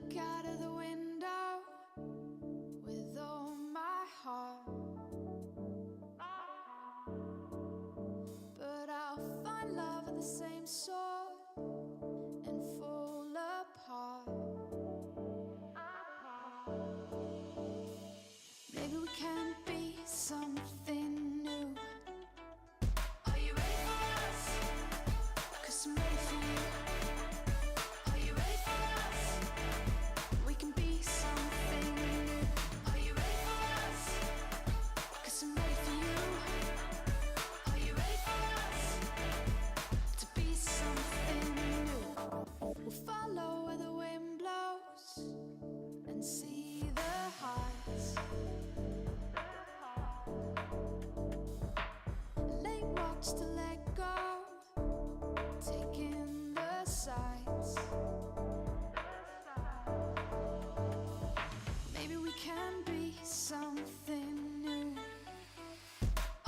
look out of the window with all my heart, but I'll find love at the same sort and fall apart. Maybe we can be something new. Are you ready for us? 'Cause I'm ready for you. Are you ready for us? We can be something new. Are you ready for us? 'Cause I'm ready for you. Are you ready for us? To be something new. We'll follow where the wind blows and see the heights. Late walks to let go, taking the sights. Maybe we can be something new.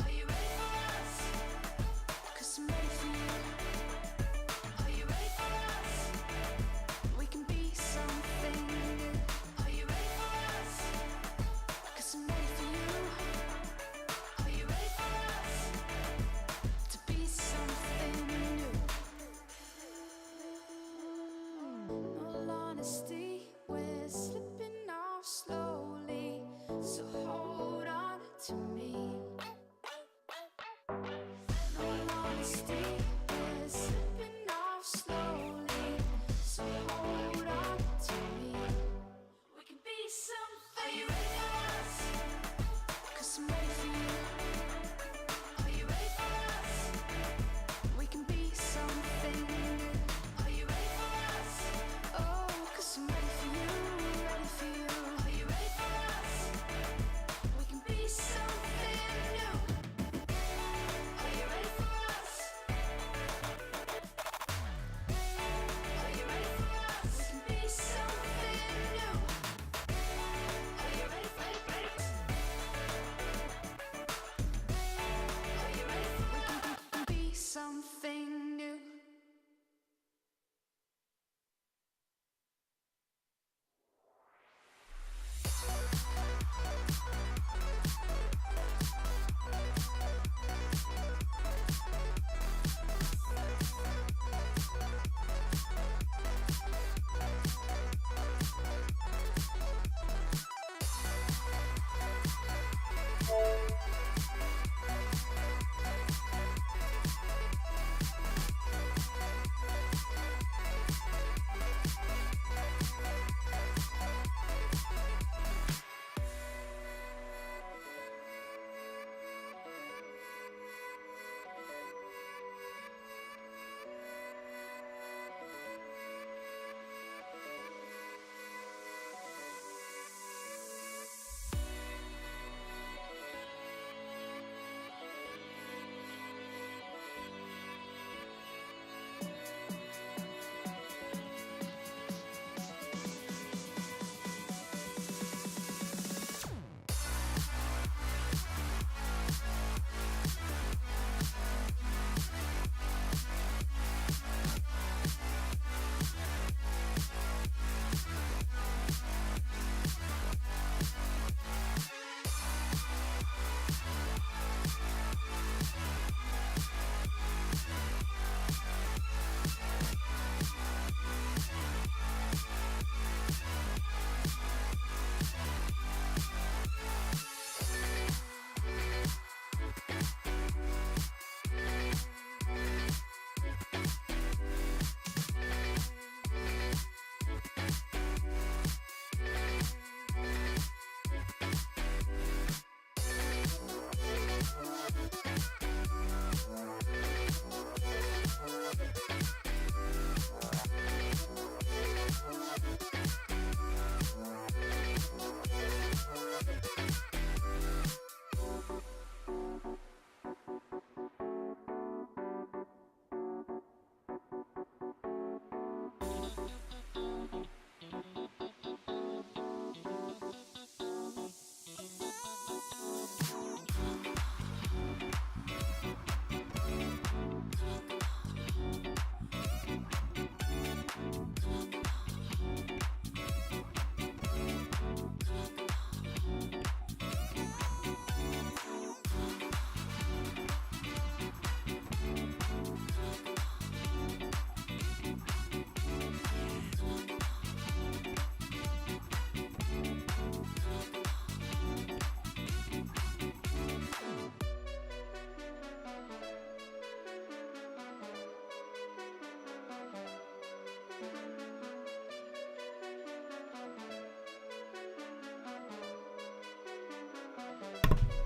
Are you ready for us? 'Cause I'm ready for you. Are you ready for us? We can be something new. Are you ready for us? 'Cause I'm ready for you. Are you ready for us? To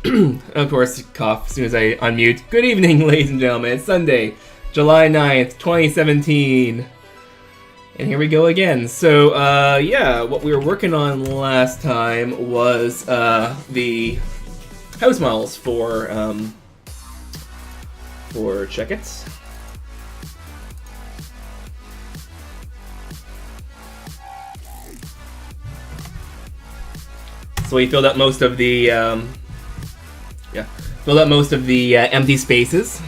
Of course, cough as soon as I unmute. Good evening, ladies and gentlemen. It's Sunday, July 9th, 2017. And here we go again. So, yeah, what we were working on last time was the house models for check it. So we filled up most of the empty spaces.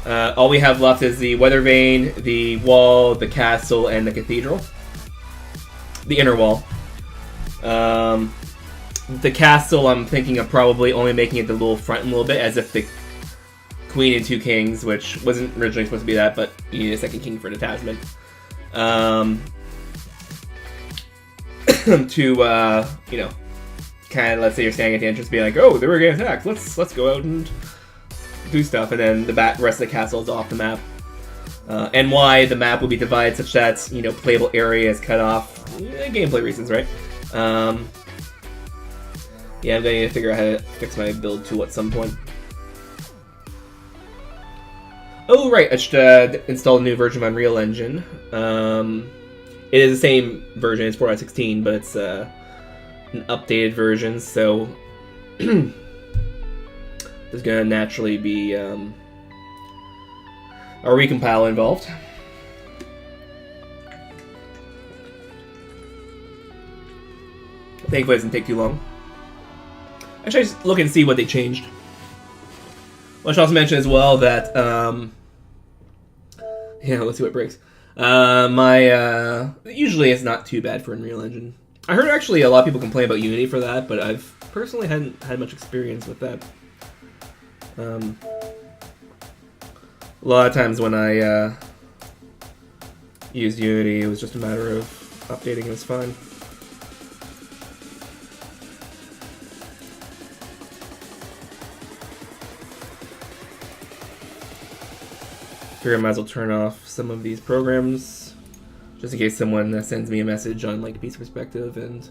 All we have left is the Weather-vane, the wall, the castle, and the cathedral. The inner wall. The castle, I'm thinking of probably only making it the little front a little bit, as if the queen and two kings, which wasn't originally supposed to be that, but you need a second king for detachment. To you know, kind of, let's say you're standing at the entrance, be like, oh, they were getting attacked. Let's go out and do stuff, and then the rest of the castle is off the map. And why the map will be divided such that, you know, playable area is cut off. Gameplay reasons, right? Yeah, I'm going to figure out how to fix my build tool at some point. Oh, right, I should install a new version of Unreal Engine. It is the same version, it's 4.16, but it's an updated version, so there's going to naturally be a recompile involved. Thankfully, it doesn't take too long. Actually, just look and see what they changed. I should also mention as well that, yeah, let's see what breaks. Usually it's not too bad for Unreal Engine. I heard actually a lot of people complain about Unity for that, but I've personally hadn't had much experience with that. A lot of times when I used Unity, it was just a matter of updating, it was fine. Figure I might as well turn off some of these programs, just in case someone sends me a message on like Piece Perspective and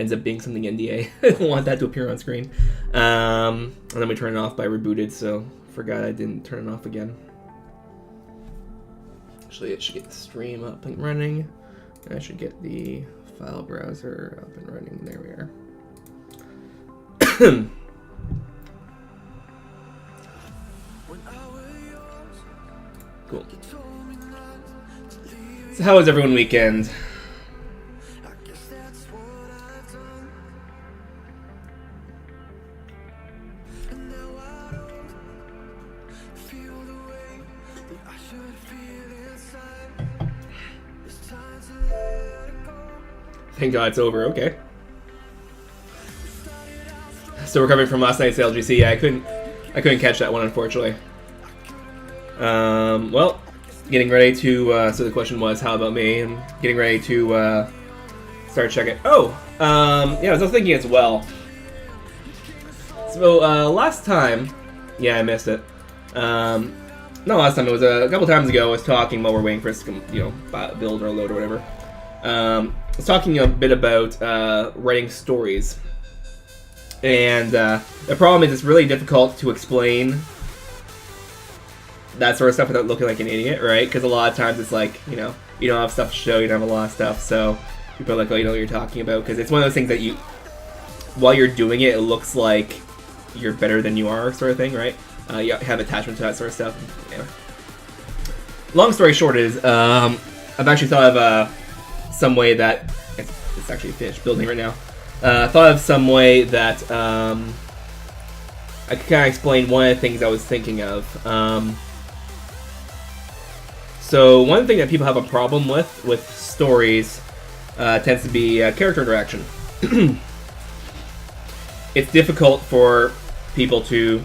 ends up being something NDA. I don't want that to appear on screen. And then we turn it off by rebooted, so forgot I didn't turn it off again. Actually, it should get the stream up and running. I should get the file browser up and running. There we are. Cool. So how was everyone weekend? Thank God it's over. Okay. Still recovering from last night's LGC. Yeah, I couldn't catch that one, unfortunately. Well, getting ready to, so the question was, how about me? I'm getting ready to, start checking. Oh, yeah, I was thinking as well. So, last time, yeah, I missed it. Not last time, it was a couple times ago, I was talking while we're waiting for us to, you know, build or load or whatever. I was talking a bit about, writing stories. And, the problem is it's really difficult to explain that sort of stuff without looking like an idiot, right? Because a lot of times it's like, you know, you don't have stuff to show, you don't have a lot of stuff, so people are like, oh, you know what you're talking about, because it's one of those things that you, while you're doing it, it looks like you're better than you are, sort of thing, right? You have attachment to that sort of stuff. Anyway. Long story short is, I've actually thought of some way that, it's actually finished building right now, thought of some way that I could kind of explain one of the things I was thinking of. So one thing that people have a problem with stories tends to be character interaction. It's difficult for people to,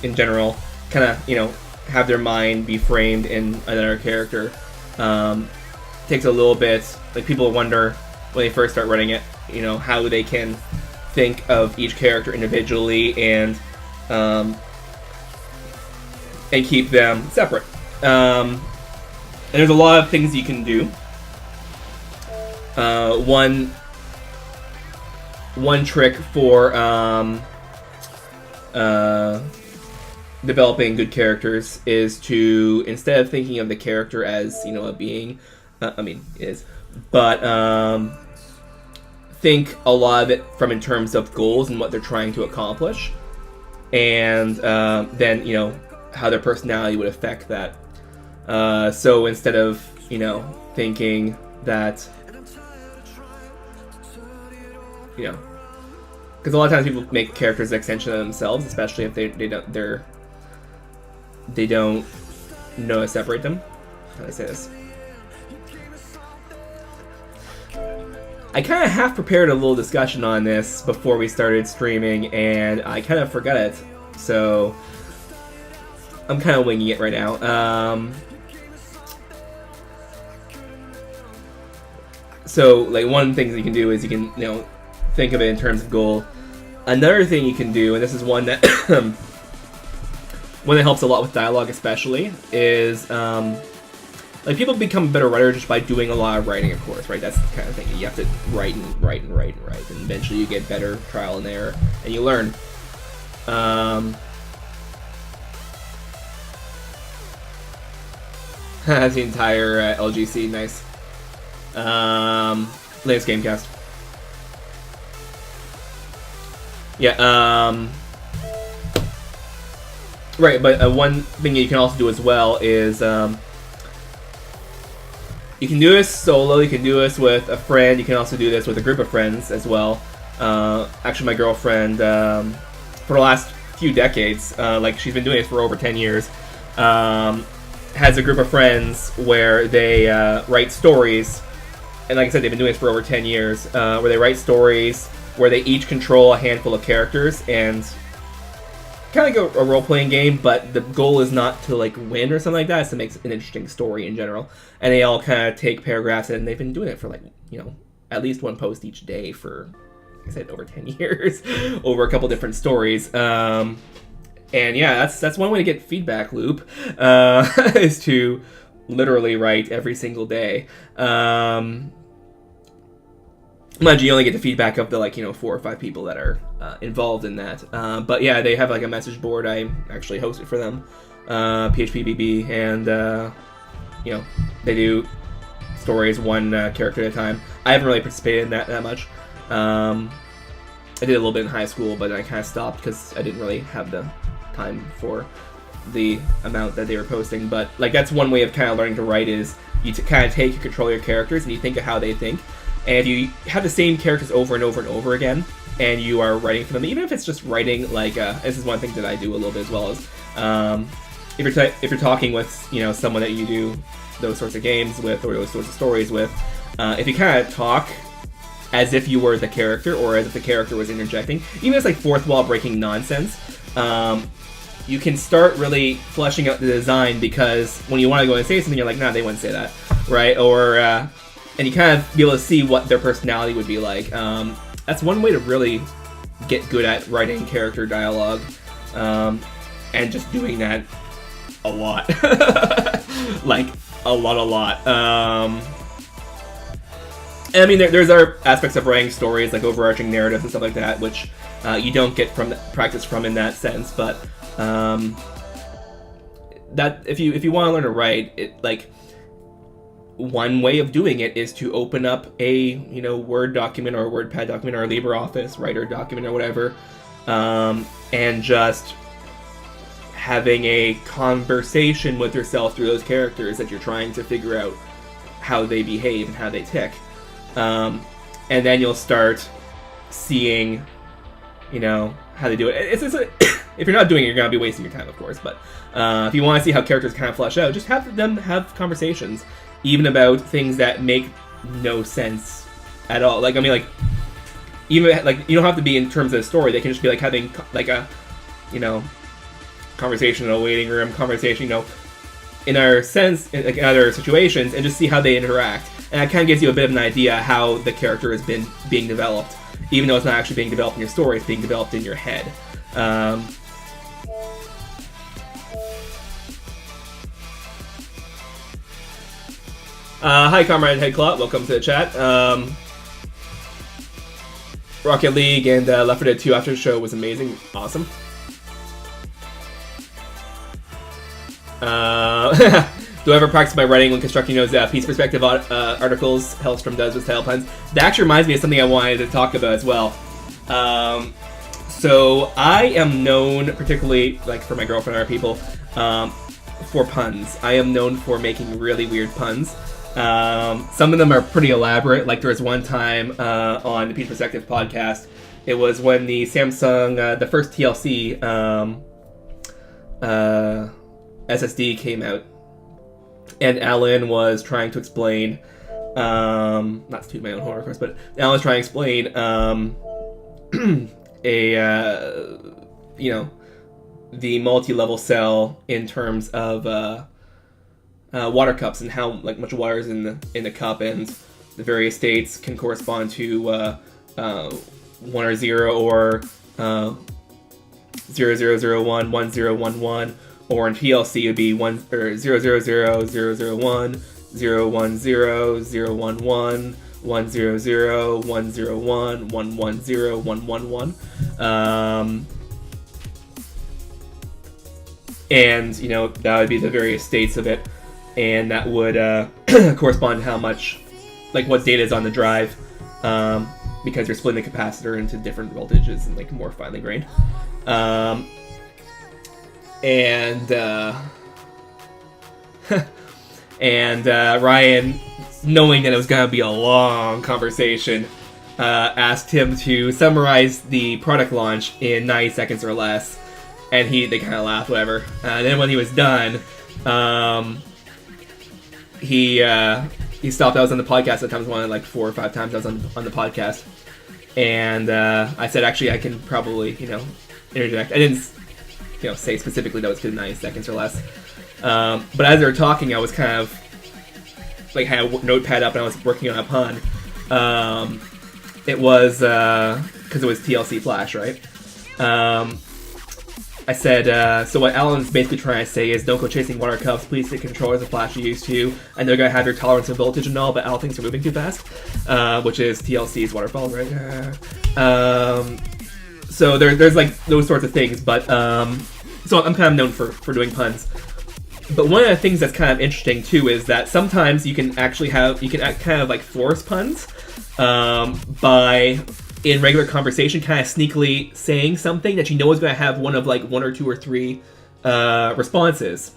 in general, kind of, you know, have their mind be framed in another character. Takes a little bit, like people wonder when they first start running it, you know, how they can think of each character individually and keep them separate. And there's a lot of things you can do. One trick for developing good characters is to, instead of thinking of the character as, you know, a being, it is, but think a lot of it from in terms of goals and what they're trying to accomplish, and then, you know, how their personality would affect that. So instead of, you know, thinking that, you know, because a lot of times people make characters an extension of themselves, especially if they don't know how to separate them. How do I say this? I kind of half prepared a little discussion on this before we started streaming, and I kind of forgot it. So I'm kind of winging it right now. So, like, one thing that you can do is you can, you know, think of it in terms of goal. Another thing you can do, and this is one that one that helps a lot with dialogue, especially, is like, people become a better writer just by doing a lot of writing, of course, right? That's the kind of thing. You have to write and write and write and write, and eventually you get better, trial and error, and you learn. That's the entire LGC, nice. Latest Gamecast. Yeah, right, but one thing you can also do as well is, you can do this solo, you can do this with a friend, you can also do this with a group of friends as well. Actually, my girlfriend, for the last few decades, like, she's been doing this for over 10 years, has a group of friends where they write stories, and like I said, they've been doing this for over 10 years, where they write stories where they each control a handful of characters, and kind of like a role-playing game, but the goal is not to, like, win or something like that. It's to make an interesting story in general. And they all kind of take paragraphs, and they've been doing it for, like, you know, at least one post each day for, like I said, over 10 years, over a couple different stories. And yeah, that's one way to get feedback loop, is to literally write every single day. Mind you only get the feedback of the, like, you know, 4 or 5 people that are involved in that. But yeah, they have, like, a message board. I actually host it for them, PHPBB, and you know, they do stories one character at a time. I haven't really participated in that much. I did a little bit in high school, but I kind of stopped because I didn't really have the time for the amount that they were posting. But, like, that's one way of kind of learning to write, is you kind of take control of your characters and you think of how they think. And if you have the same characters over and over and over again, and you are writing for them, even if it's just writing, like, this is one thing that I do a little bit as well, is if you're talking with, you know, someone that you do those sorts of games with, or those sorts of stories with, if you kind of talk as if you were the character, or as if the character was interjecting, even if it's like fourth wall breaking nonsense, you can start really fleshing out the design, because when you want to go and say something, you're like, nah, they wouldn't say that, right? Or and you kind of be able to see what their personality would be like. That's one way to really get good at writing character dialogue, and just doing that a lot. Like, a lot. And I mean, there's other aspects of writing stories, like overarching narratives and stuff like that, which you don't get from practice from in that sense. But that if you want to learn to write, it, like, one way of doing it is to open up a, you know, Word document or a WordPad document or a LibreOffice Writer document or whatever, and just having a conversation with yourself through those characters that you're trying to figure out how they behave and how they tick. And then you'll start seeing, you know, how they do it. It's if you're not doing it, you're going to be wasting your time, of course. But if you want to see how characters kind of flesh out, just have them have conversations, even about things that make no sense at all. Like, I mean, like, even, like, you don't have to be in terms of the story. They can just be, like, having, like, a, you know, conversation in a waiting room, conversation, you know, in our sense, like, in other situations, and just see how they interact. And that kind of gives you a bit of an idea how the character has been being developed, even though it's not actually being developed in your story, it's being developed in your head. Hi, Comrade Headclot, welcome to the chat. Rocket League and Left 4 Dead 2 after the show was amazing, awesome. Do I ever practice my writing when constructing those piece perspective articles Hellstrom does with style puns? That actually reminds me of something I wanted to talk about as well. So I am known, particularly like for my girlfriend and other people, for puns. I am known for making really weird puns. Some of them are pretty elaborate. Like there was one time on the Piece Perspective podcast, it was when the Samsung, the first TLC SSD came out, and Alan was trying to explain, not to toot my own horn, of course, but Alan was trying to explain the multi-level cell in terms of water cups and how like much water is in the cup, and the various states can correspond to 1 or 0 or 0001, 1011, or in PLC it would be 1 or 000, 001, 010, 011, 100, 101, 110, 111. And that would be the various states of it, and that would correspond to how much, like what data is on the drive, because you're splitting the capacitor into different voltages and like more finely grained. And Ryan, knowing that it was going to be a long conversation, asked him to summarize the product launch in 90 seconds or less, and they kind of laughed, whatever. And then when he was done, he stopped. I was on the podcast at times, one like 4 or 5 times I was on the podcast, and I said, actually, I can probably interject. I didn't say specifically that it was 90 seconds or less. But as they were talking, I was kind of like had a notepad up and I was working on a pun. It was because it was TLC Flash, right? I said, so what Alan's basically trying to say is, don't go chasing water cups, please take control as a Flash you used to. I know you're going to have your tolerance of voltage and all, but Al thinks you're moving too fast, which is TLC's waterfall, right? So there's like those sorts of things, but so I'm kind of known for doing puns. But one of the things that's kind of interesting too is that sometimes you can kind of like force puns by, in regular conversation, kind of sneakily saying something that is going to have one of like 1 or 2 or 3 responses.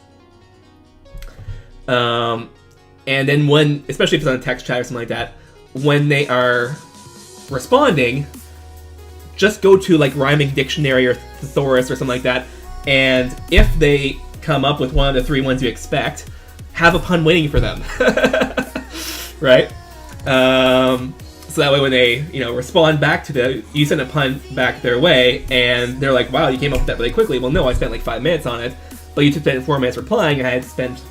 And then when, especially if it's on a text chat or something like that, when they are responding, just go to like Rhyming Dictionary or Thesaurus or something like that, and if they come up with one of the 3 ones you expect, have a pun waiting for them. Right? So that way when they, respond back to you send a pun back their way, and they're like, wow, you came up with that really quickly. Well, no, I spent like 5 minutes on it, but you took 4 minutes replying, and I had spent,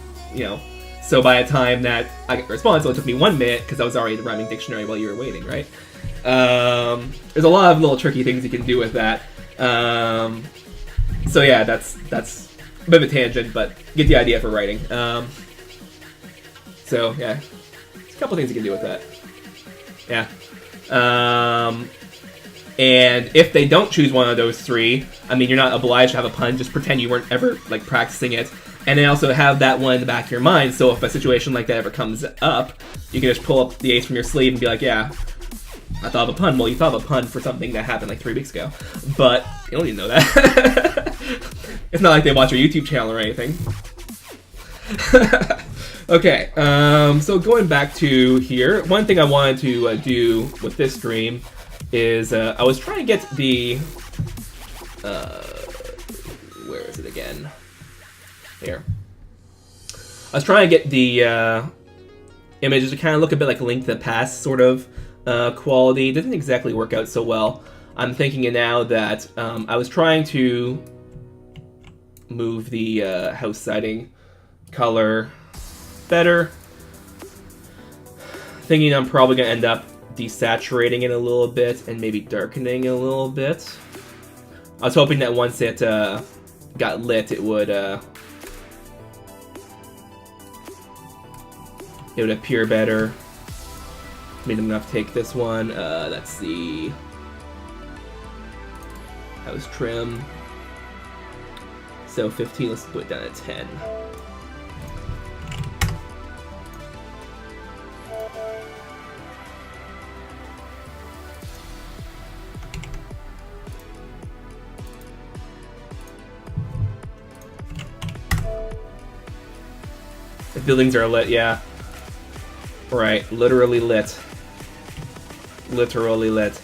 so by the time that I get the response, it only took me 1 minute, because I was already in the Rhyming Dictionary while you were waiting, right? There's a lot of little tricky things you can do with that. So yeah, that's a bit of a tangent, but get the idea for writing. So yeah, there's a couple things you can do with that. Yeah. And if they don't choose one of those 3, I mean, you're not obliged to have a pun. Just pretend you weren't ever like practicing it, and then also have that one in the back of your mind. So if a situation like that ever comes up, you can just pull up the ace from your sleeve and be like, yeah, I thought of a pun. Well, you thought of a pun for something that happened like 3 weeks ago, but you don't even know that. It's not like they watch your YouTube channel or anything. Okay, so going back to here, one thing I wanted to do with this stream is I was trying to get the where is it again? Here. I was trying to get the images to kind of look a bit like Link to the Past sort of quality. It didn't exactly work out so well. I'm thinking now that I was trying to move the house siding color better. Thinking I'm probably going to end up desaturating it a little bit and maybe darkening it a little bit. I was hoping that once it got lit, it would appear better. Maybe I'm going to have to take this one. That's the house trim. So 15, let's put it down to 10. buildings are lit, yeah. Right, literally lit. Literally lit.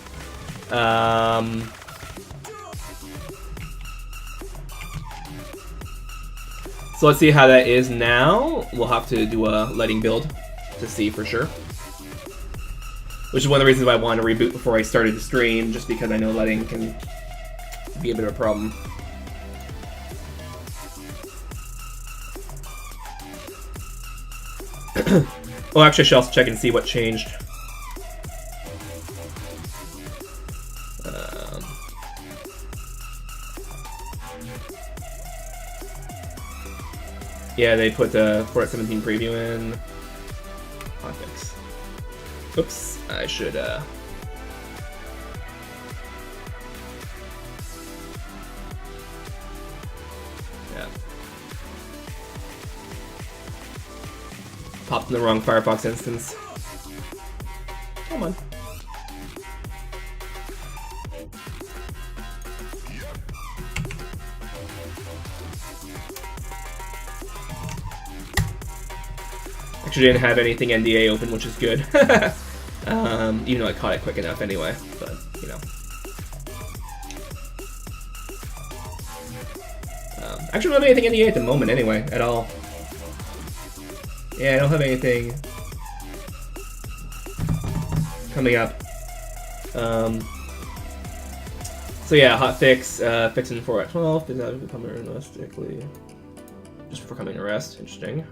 So let's see how that is now. We'll have to do a lighting build to see for sure. Which is one of the reasons why I wanted to reboot before I started the stream, just because I know lighting can be a bit of a problem. Oh, actually, I should also check and see what changed. Yeah, they put the Fortnite 17 preview in. Hotfix. Oops, I should, Yeah. Popped in the wrong Firefox instance. Come on. Actually didn't have anything NDA open, which is good. Even though I caught it quick enough anyway, but, you know. Actually, I don't have anything NDA at the moment anyway, at all. Yeah, I don't have anything coming up. So yeah, hotfix, fixing for at 12, did not become realistically. Just before coming to rest, interesting.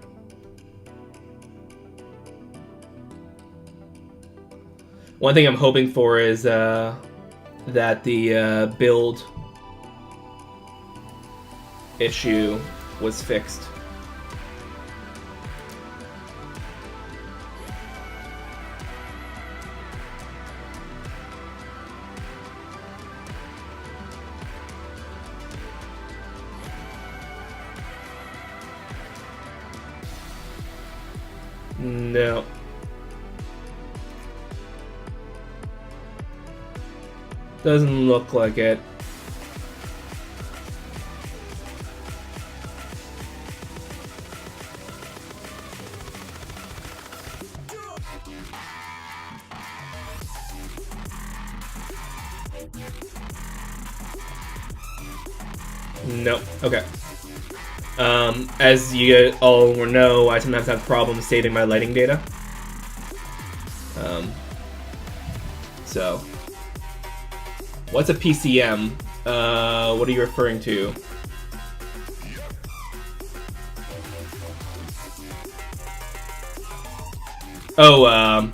One thing I'm hoping for is that the build issue was fixed. No. Doesn't look like it. No. Okay. As you all know, I sometimes have problems saving my lighting data. So, what's a PCM? What are you referring to? Oh,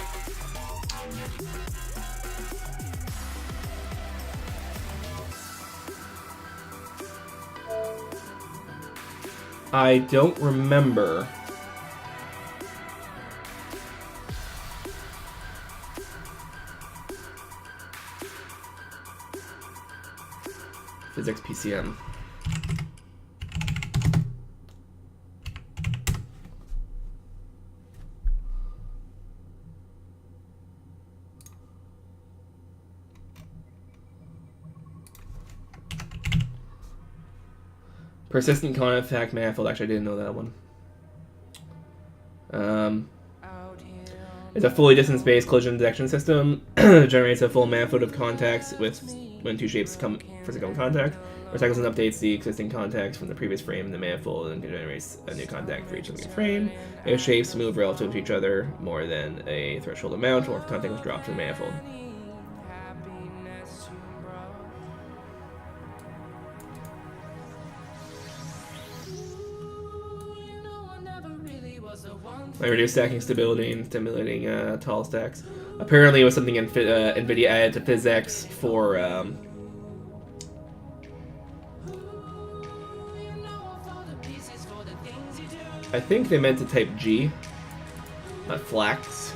I don't remember. Physics PCM. Persistent contact manifold. Actually, I didn't know that one. It's a fully distance-based collision detection system. Generates a full manifold of contacts with when two shapes come physically in contact. Recycles and updates the existing contacts from the previous frame in the manifold and generates a new contact for each of the frame. If shapes move relative to each other more than a threshold amount, or if contact was dropped to the manifold. By reduced stacking stability and stimulating tall stacks. Apparently, it was something NVIDIA added to PhysX for. I think they meant to type G, not flax.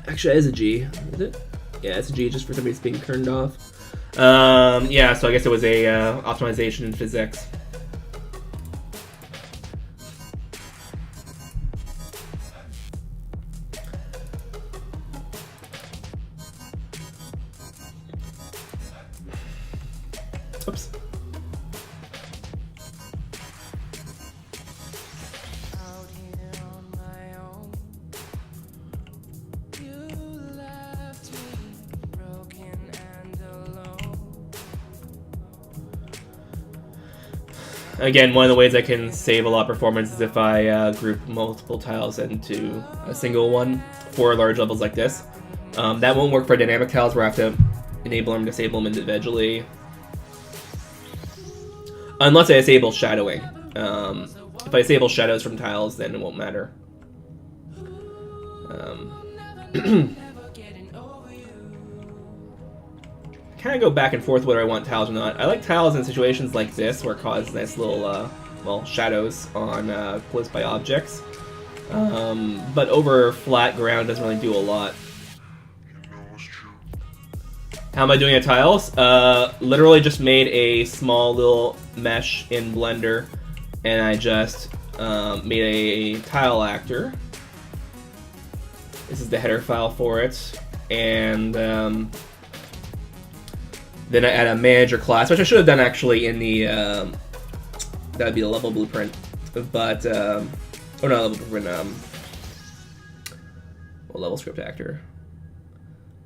Actually, it is a G. Is it? Yeah, it's a G just for somebody that's being turned off. Yeah, so I guess it was a optimization in PhysX. Oops. Again, one of the ways I can save a lot of performance is if I group multiple tiles into a single one for large levels like this. That won't work for dynamic tiles where I have to enable them, disable them individually. Unless I disable shadowing. If I disable shadows from tiles, then it won't matter. Kind of go back and forth whether I want tiles or not. I like tiles in situations like this where it causes nice little, well, shadows on close by objects. But over flat ground doesn't really do a lot. How am I doing at tiles? Literally just made a small little mesh in Blender, and I just made a tile actor. This is the header file for it, and then I add a manager class, which I should have done actually in the that would be the level blueprint, but oh no, level blueprint, well, level script actor.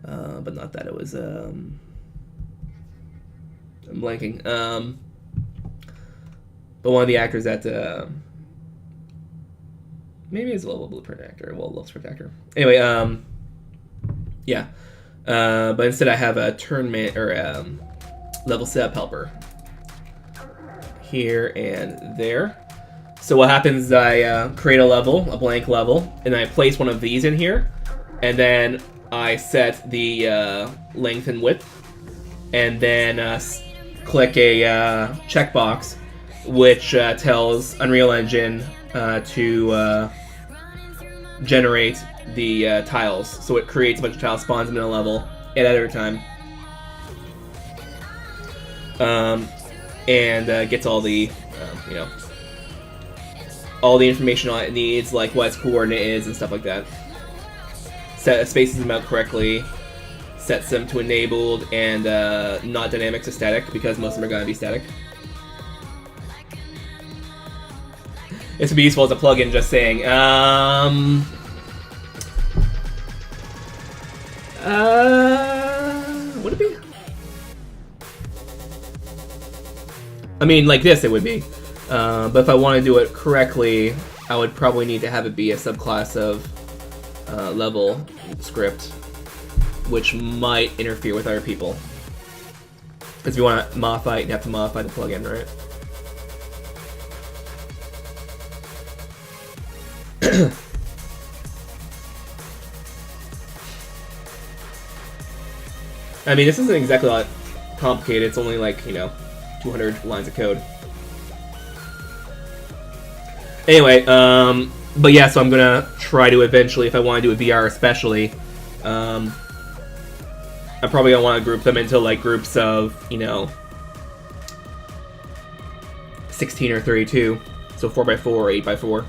But not that, it was, I'm blanking. But one of the actors that, maybe it's a level blueprint actor, well, level script actor. Anyway, yeah. But instead I have a level setup helper here and there. So what happens is I create a level, a blank level, and I place one of these in here, and then I set the length and width, and then click a checkbox which tells Unreal Engine to generate the tiles. So it creates a bunch of tiles, spawns them in a level at a time, and gets all the you know, all the information on it needs, like what its coordinate is and stuff like that. Spaces them out correctly, sets them to enabled and not dynamic to static, because most of them are going to be static. This would be useful as a plugin, just saying. Would it be? I mean, like this it would be. But if I want to do it correctly, I would probably need to have it be a subclass of level script, which might interfere with other people. Because if you want to modify it, you have to modify the plugin, right? I mean, this isn't exactly that complicated. It's only like, you know, 200 lines of code. Anyway, but yeah, so I'm gonna try to eventually, if I want to do a VR especially, I'm probably gonna want to group them into like groups of, you know, 16 or 32, so 4x4 or 8x4,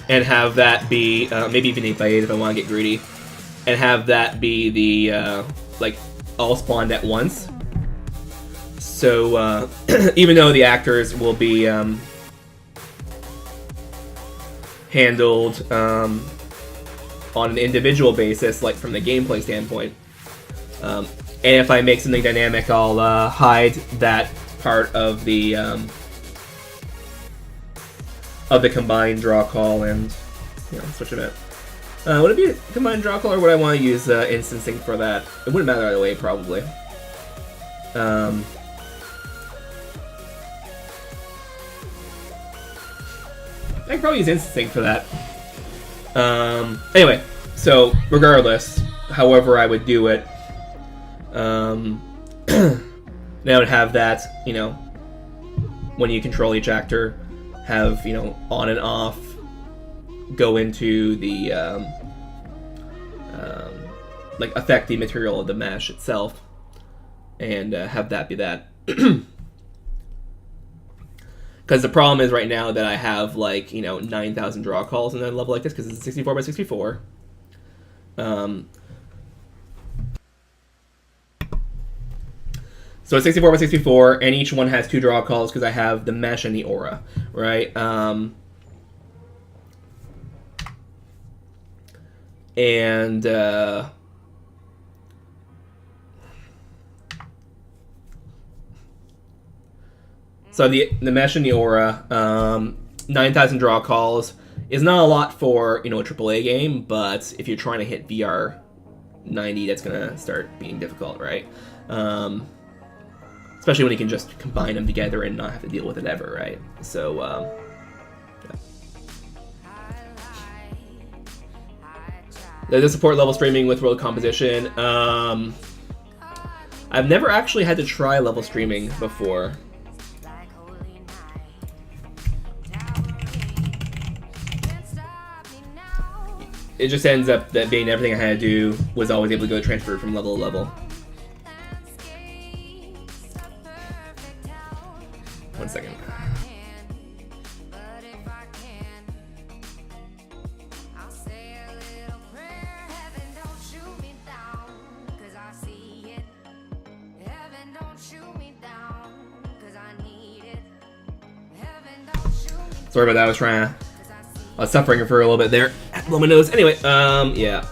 and have that be maybe even 8x8 if I want to get greedy, and have that be the like all spawned at once. So even though the actors will be handled on an individual basis, like from the gameplay standpoint, and if I make something dynamic, I'll hide that part of the combined draw call and, you know, switch it out. Would it be a combined draw call, or would I want to use instancing for that? It wouldn't matter either way, probably. I could probably use instancing for that. Anyway, so regardless, however I would do it, then I would have that, you know, when you control each actor, have, you know, on and off go into the like affect the material of the mesh itself, and have that be that. Because the problem is right now that I have, like, you know, 9,000 draw calls in a level like this, because it's 64 by 64. So it's 64 by 64, and each one has 2 draw calls because I have the mesh and the aura, right? So the mesh and the aura, 9,000 draw calls is not a lot for, you know, a AAA game, but if you're trying to hit VR 90, that's gonna start being difficult, right? Especially when you can just combine them together and not have to deal with it ever, right? So, yeah. Does it support level streaming with world composition? I've never actually had to try level streaming before. It just ends up that being everything I had to do was always able to go transfer from level to level. One second. Sorry about that. I was suffering for a little bit there. Blow my nose. Anyway, yeah.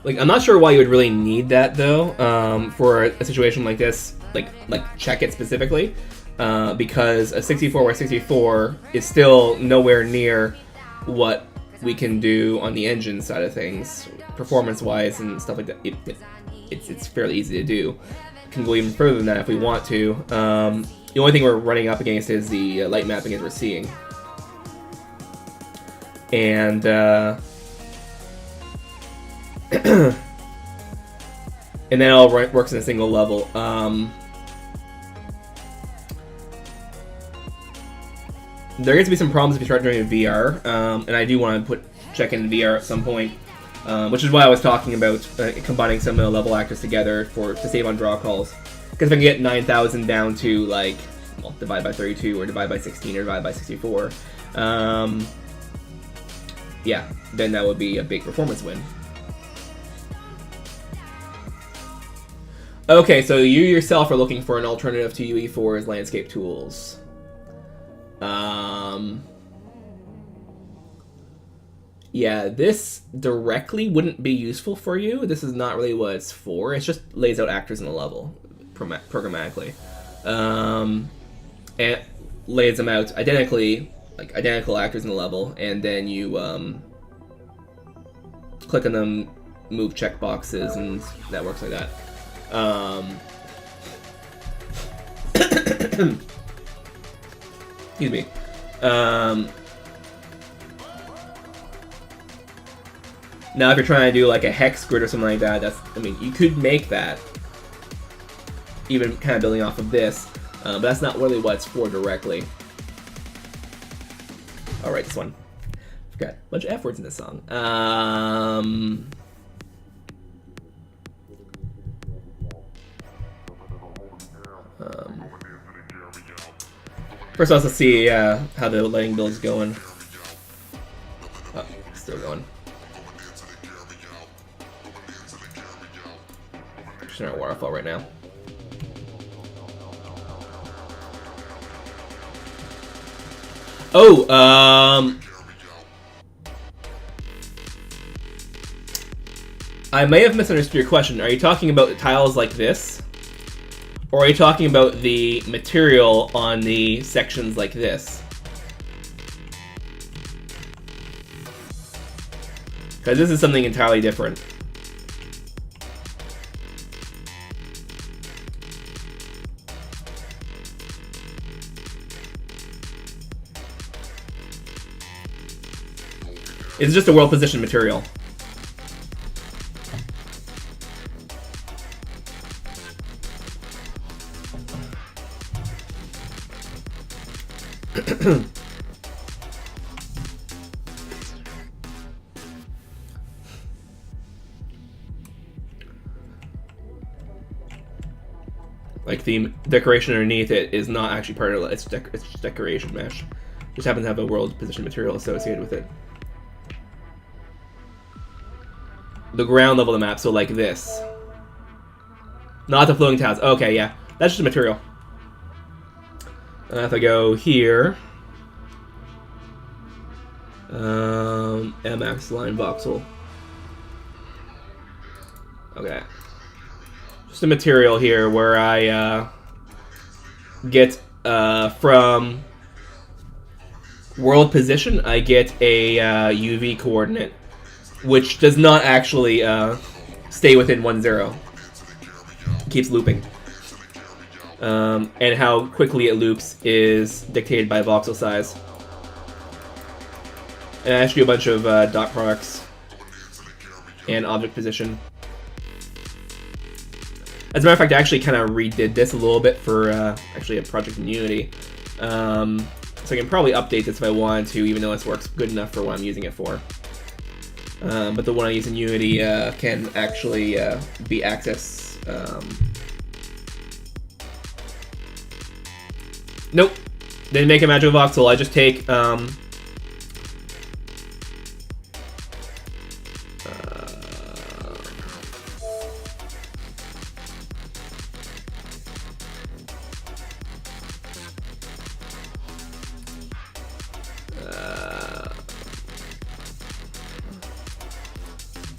Like, I'm not sure why you would really need that though, for a situation like this, like check it specifically, because a 64 by 64 is still nowhere near what we can do on the engine side of things, performance-wise and stuff like that. It's fairly easy to do. Can go even further than that if we want to. The only thing we're running up against is the light mapping as we're seeing, and and then it all works in a single level. There gets to be some problems if you start doing it in VR, and I do want to check in VR at some point, which is why I was talking about combining some of the level actors together to save on draw calls. Because if I can get 9,000 down to, like, well, divide by 32 or divide by 16 or divide by 64, yeah, then that would be a big performance win. Okay, so you yourself are looking for an alternative to UE4's landscape tools. Yeah, this directly wouldn't be useful for you. This is not really what it's for. It just lays out actors in a level programmatically. And lays them out identically, like identical actors in the level, and then you click on them, move checkboxes, and that works like that. Excuse me. Now, if you're trying to do like a hex grid or something like that, I mean, you could make that, even kind of building off of this, but that's not really what it's for directly. All right, this one. Forgot a bunch of F words in this song. First, let's see how the lighting build is going. Oh, still going. Just in our waterfall right now. Oh, I may have misunderstood your question. Are you talking about the tiles like this? Or are you talking about the material on the sections like this? Because this is something entirely different. It's just a world position material. Like the decoration underneath it is not actually part of it. It's just decoration mesh. Just happens to have a world position material associated with it. The ground level of the map, so like this. Not the floating tiles. Okay, yeah. That's just a material. If I go here... MX line voxel. Okay. Just a material here where I get from world position, I get a UV coordinate, which does not actually stay within 1-0. It keeps looping. And how quickly it loops is dictated by voxel size. And I actually do a bunch of dot products and object position. As a matter of fact, I actually kind of redid this a little bit for actually a project in Unity. So I can probably update this if I wanted to, even though this works good enough for what I'm using it for. But the one I use in Unity can actually be accessed. Nope, didn't make a magical voxel. I just take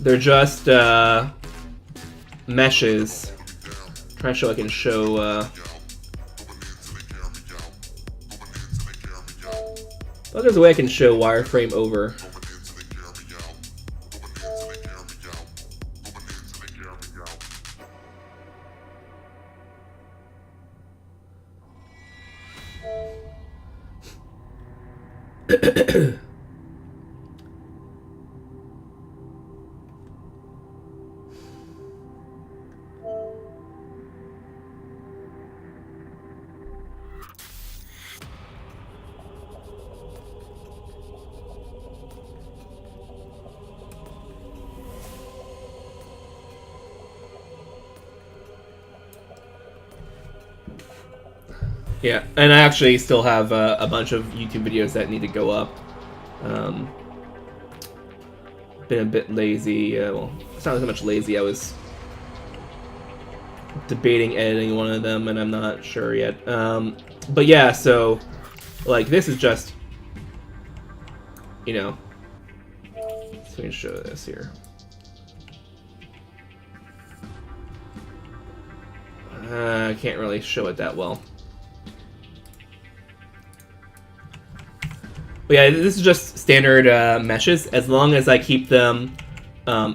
they're just meshes. I'm trying to show I can show. Oh, there's a way I can show wireframe over. Yeah, and I actually still have a bunch of YouTube videos that need to go up. Been a bit lazy. Well, it's not so much lazy. I was debating editing one of them, and I'm not sure yet. But yeah, so like this is just, you know. Let me show this here. I can't really show it that well. But yeah, this is just standard meshes, as long as I keep them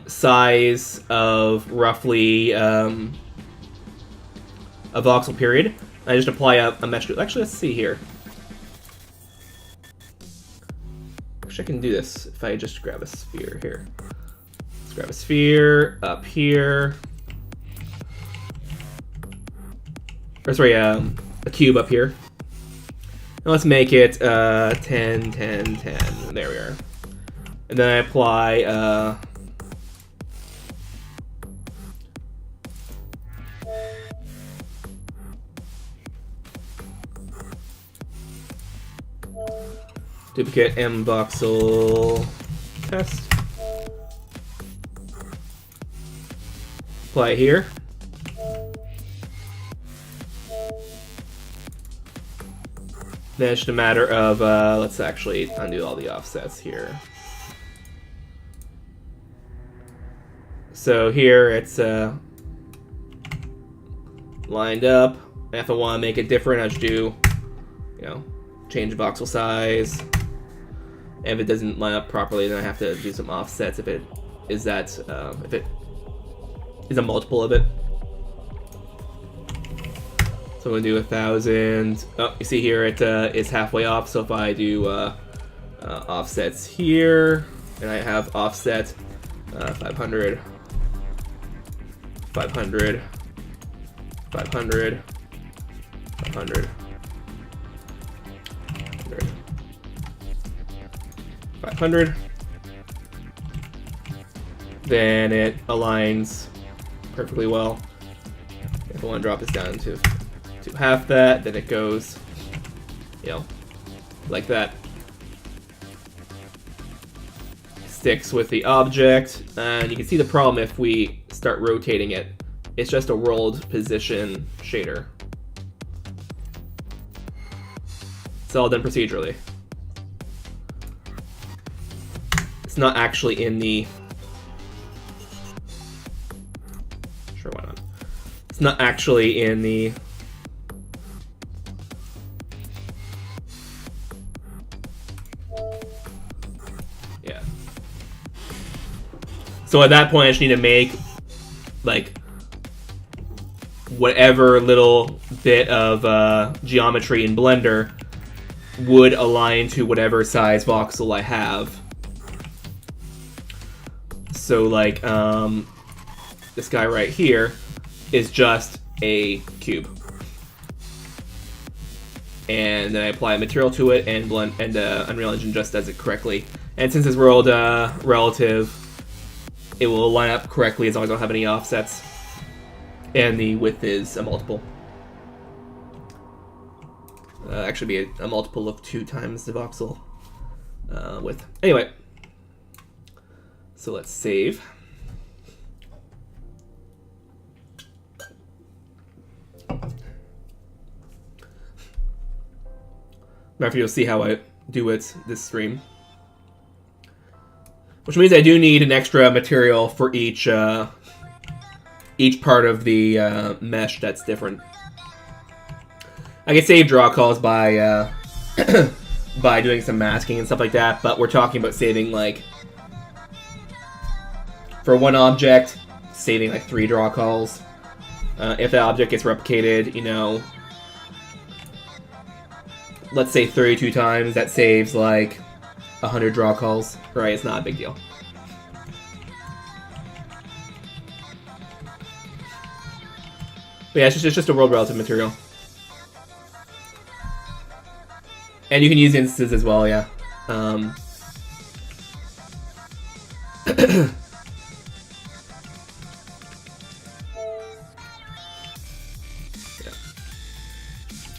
size of roughly a voxel period. I just apply a mesh. Actually, let's see here. Actually, I can do this if I just grab a sphere here. Let's grab a sphere up here. Or sorry, a cube up here. Let's make it 10, 10, 10. There we are. And then I apply duplicate M voxel test. Apply here. Then it's just a matter of, let's actually undo all the offsets here. So here it's lined up. And if I want to make it different, I just do, you know, change voxel size. and if it doesn't line up properly, then I have to do some offsets if it is that if it is a multiple of it. So I'm gonna do 1,000. Oh, you see here it is halfway off. So if I do offsets here, and I have offset 500, 500, 500, 500, 500, then it aligns perfectly well. If I want to drop this down to half that, then it goes, you know, like that. Sticks with the object, and you can see the problem if we start rotating it. It's just a world position shader. It's all done procedurally. It's not actually in the... Sure, why not? It's not actually in the... Yeah. So at that point, I just need to make, like, whatever little bit of geometry in Blender would align to whatever size voxel I have. So like this guy right here is just a cube, and then I apply a material to it, and Unreal Engine just does it correctly. And since it's world relative, it will line up correctly as long as I don't have any offsets, and the width is a multiple. Actually be a multiple of 2 times the voxel width. Anyway, so let's save. After you'll see how I do it this stream. Which means I do need an extra material for each part of the mesh that's different. I can save draw calls by by doing some masking and stuff like that, but we're talking about saving, like, for one object, saving like 3 draw calls. If the object gets replicated, you know, let's say 32 times, that saves like 100 draw calls, right? It's not a big deal. But yeah, it's just a world relative material. And you can use instances as well, yeah.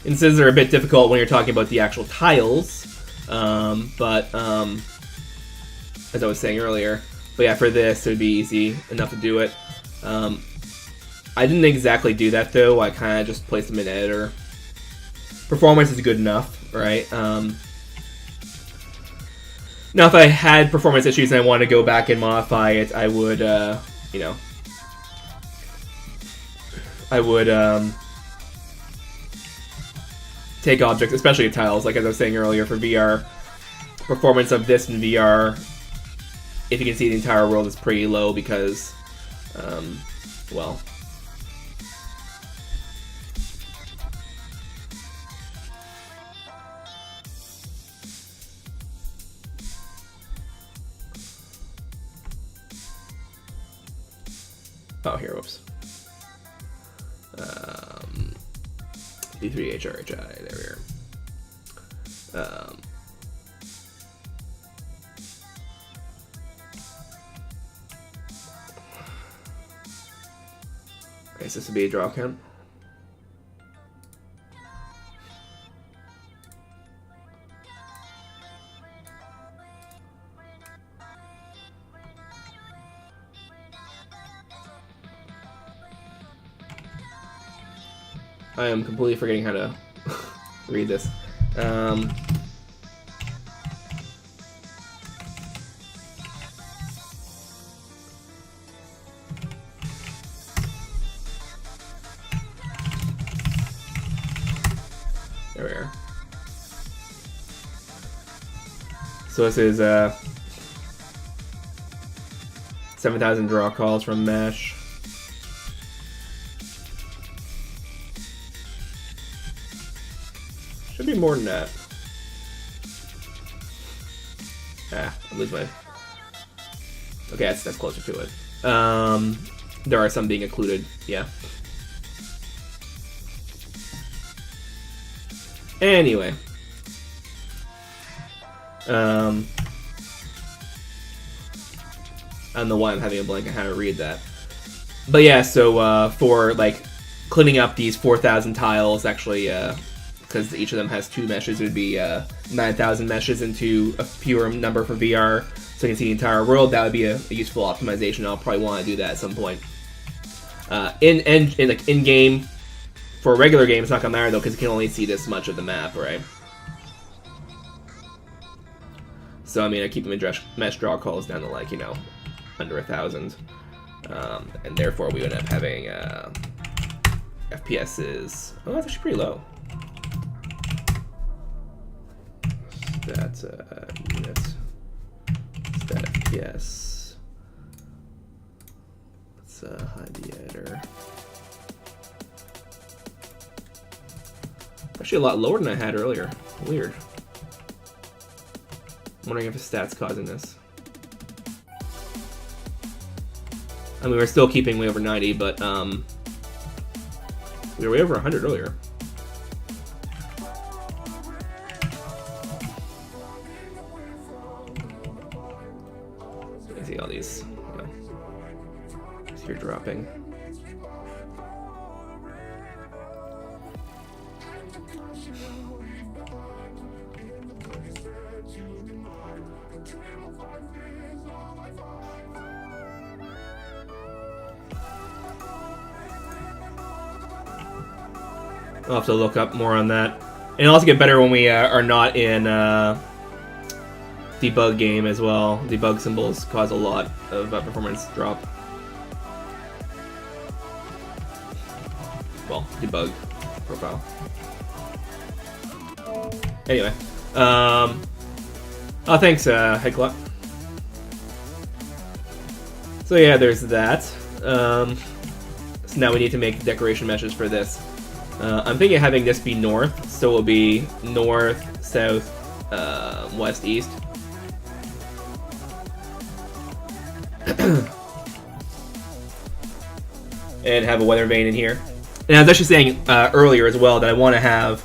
Instances are a bit difficult when you're talking about the actual tiles, but as I was saying earlier, but yeah, for this it would be easy enough to do it. I didn't exactly do that though. I kind of just placed them in editor. Performance is good enough, right? Now, if I had performance issues and I wanted to go back and modify it, I would, you know, I would take objects, especially tiles, like as I was saying earlier, for VR. Performance of this in VR, if you can see the entire world, is pretty low because, well, oh, here, whoops. D3HRHI, there we are. Okay, so this would be a draw count. I am completely forgetting how to read this. There we are. So this is 7,000 draw calls from Mesh. Should be more than that. Ah, I lose my... Okay, that's closer to it. There are some being included, yeah. Anyway. I don't know why I'm having a blank on how to read that. But yeah, so for like cleaning up these 4,000 tiles, actually, because each of them has 2 meshes, it would be 9,000 meshes into a pure number for VR, so you can see the entire world. That would be a useful optimization. I'll probably want to do that at some point. In game, for a regular game, it's not gonna matter though, because you can only see this much of the map, right? So I mean, I keep the mesh draw calls down to like, you know, under 1,000, and therefore we would end up having FPSs. Oh, that's actually pretty low. That's unit. Stat FPS. Let's hide the editor. Actually, a lot lower than I had earlier. Weird. I'm wondering if the stats causing this. I mean, we're still keeping way over 90, but we were way over 100 earlier. You see all these, you know, here dropping. I'll have to look up more on that. And it'll also get better when we are not in debug game as well. Debug symbols cause a lot of performance drop. Well, debug profile. Anyway. Oh, thanks, Headclock. So yeah, there's that. So now we need to make decoration meshes for this. I'm thinking of having this be north, so it'll be north, south, west, east. And have a Weather-vane in here. And I was actually saying earlier as well that I want to have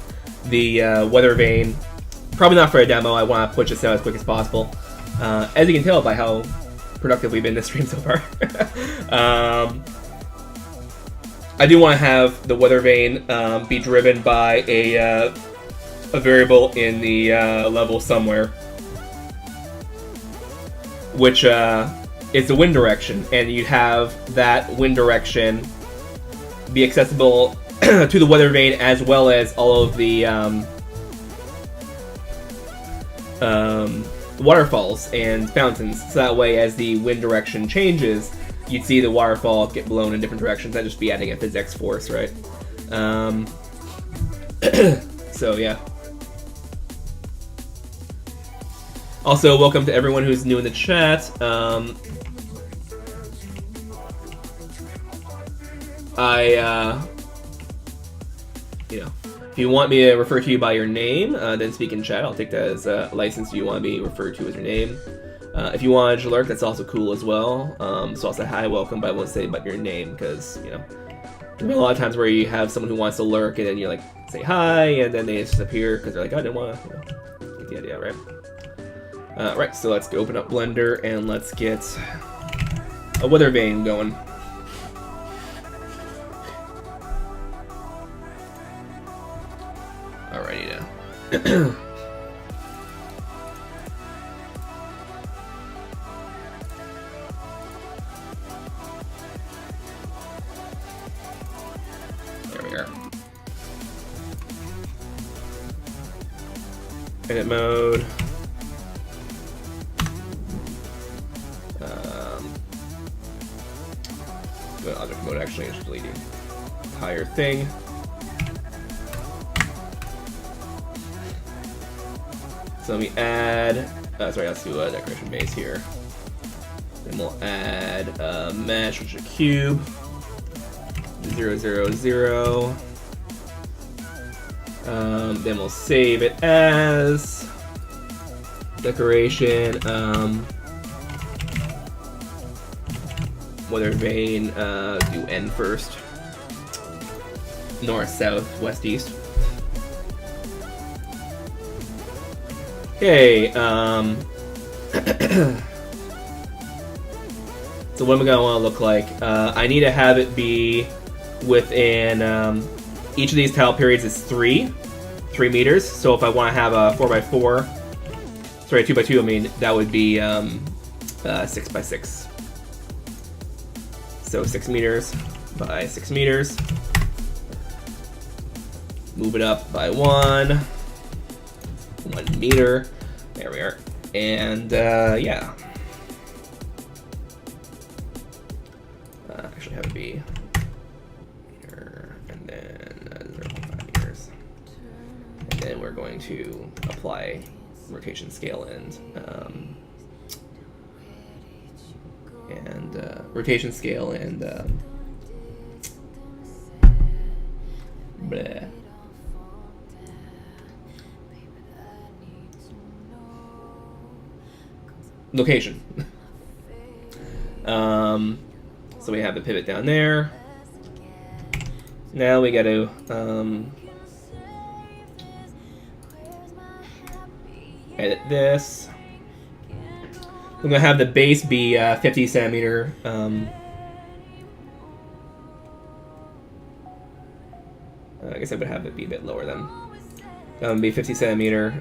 the Weather-vane, probably not for a demo, I want to push this out as quick as possible. As you can tell by how productive we've been this stream so far. I do want to have the Weather-vane be driven by a variable in the level somewhere, which is the wind direction, and you have that wind direction be accessible to the Weather-vane as well as all of the waterfalls and fountains. So that way, as the wind direction changes, you'd see the waterfall get blown in different directions. That'd just be adding a physics force, right? So, yeah. Also, welcome to everyone who's new in the chat. You know, if you want me to refer to you by your name, then speak in chat. I'll take that as a license. You want to be referred to as your name. If you want to lurk, that's also cool as well. So I'll say hi, welcome, but I won't say but your name, because, you know, there's been a lot of times where you have someone who wants to lurk, and then you like say hi, and then they just appear because they're like, I didn't want to, you know, get the idea, right? Right, so let's go open up Blender and let's get a Weather-vane going. Alrighty now. There we are. Edit mode. The object mode actually is deleting the entire thing. So let me add Sorry, let's do a decoration base here. Then we'll add a mesh, which is a cube. 0, 0, 0. Then we'll save it as decoration. Weather-vane, do N first. North, south, west, east. Okay, so what am I gonna want to look like? I need to have it be within, each of these tile periods is 3 meters. So if I want to have a 4x4, sorry, 2x2, I mean, that would be 6x6. So 6 meters by 6 meters. Move it up by 1 meter. There we are. And yeah. Actually have it be here, and then 0.5 meters. And then we're going to apply rotation scale and rotation scale and bleh. Location. So we have the pivot down there. Now we got to edit this. I'm gonna have the base be 50 centimeter. I guess I would have it be a bit lower then. Be 50 centimeter.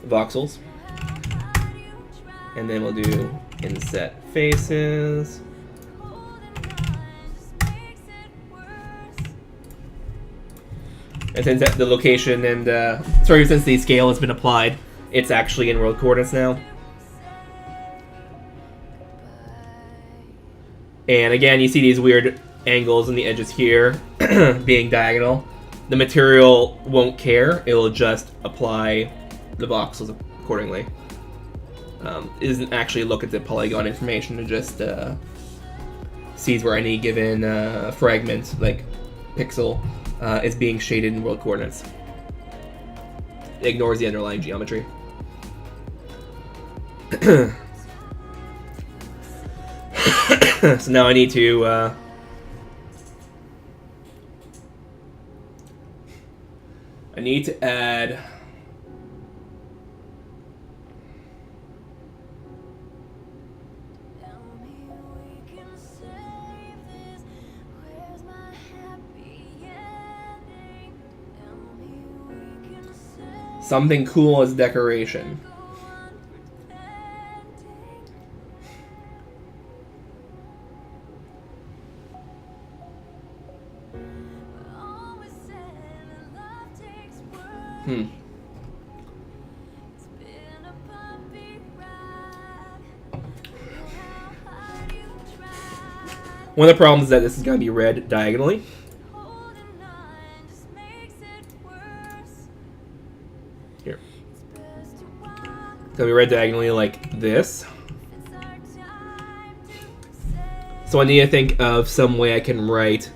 Voxels. And then we'll do inset faces. And since the location and sorry, since the scale has been applied, it's actually in world coordinates now. And again, you see these weird angles in the edges here being diagonal. The material won't care; it will just apply the voxels accordingly. It doesn't actually look at the polygon information; it just sees where any given fragment, like pixel, is being shaded in world coordinates. It ignores the underlying geometry. So now I need to add something cool as decoration. One of the problems is that this is going to be read diagonally. Here. It's going to be read diagonally like this. So I need to think of some way I can write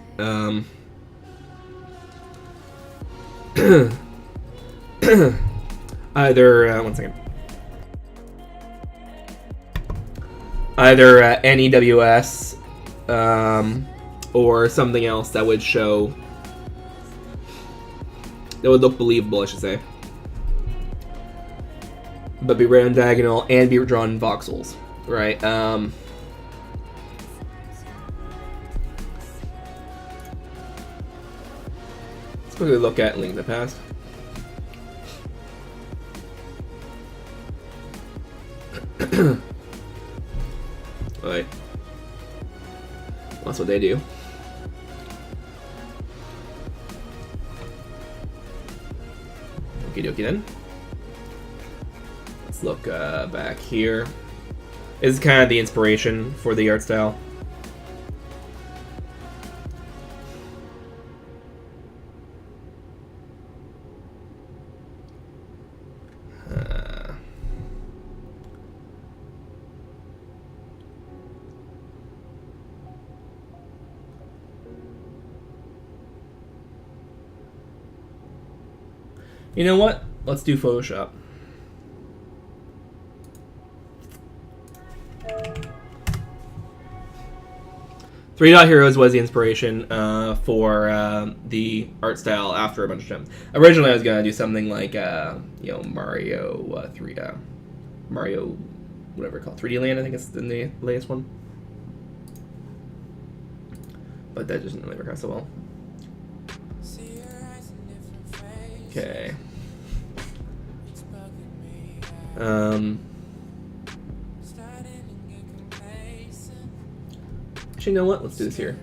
either one second. Either NEWS or something else that would show, that would look believable, I should say, but be read on diagonal and be drawn in voxels, right? Let's quickly look at Link in the Past. Alright. That's what they do. Okie dokie then. Let's look back here. This is kind of the inspiration for the art style. You know what? Let's do Photoshop. Three Dot Heroes was the inspiration for the art style after a bunch of gems. Originally, I was gonna do something like Mario Mario, whatever it's called, 3D Land. I think it's the latest one, but that doesn't really work out so well. Okay. Actually, you know what? Let's do this here.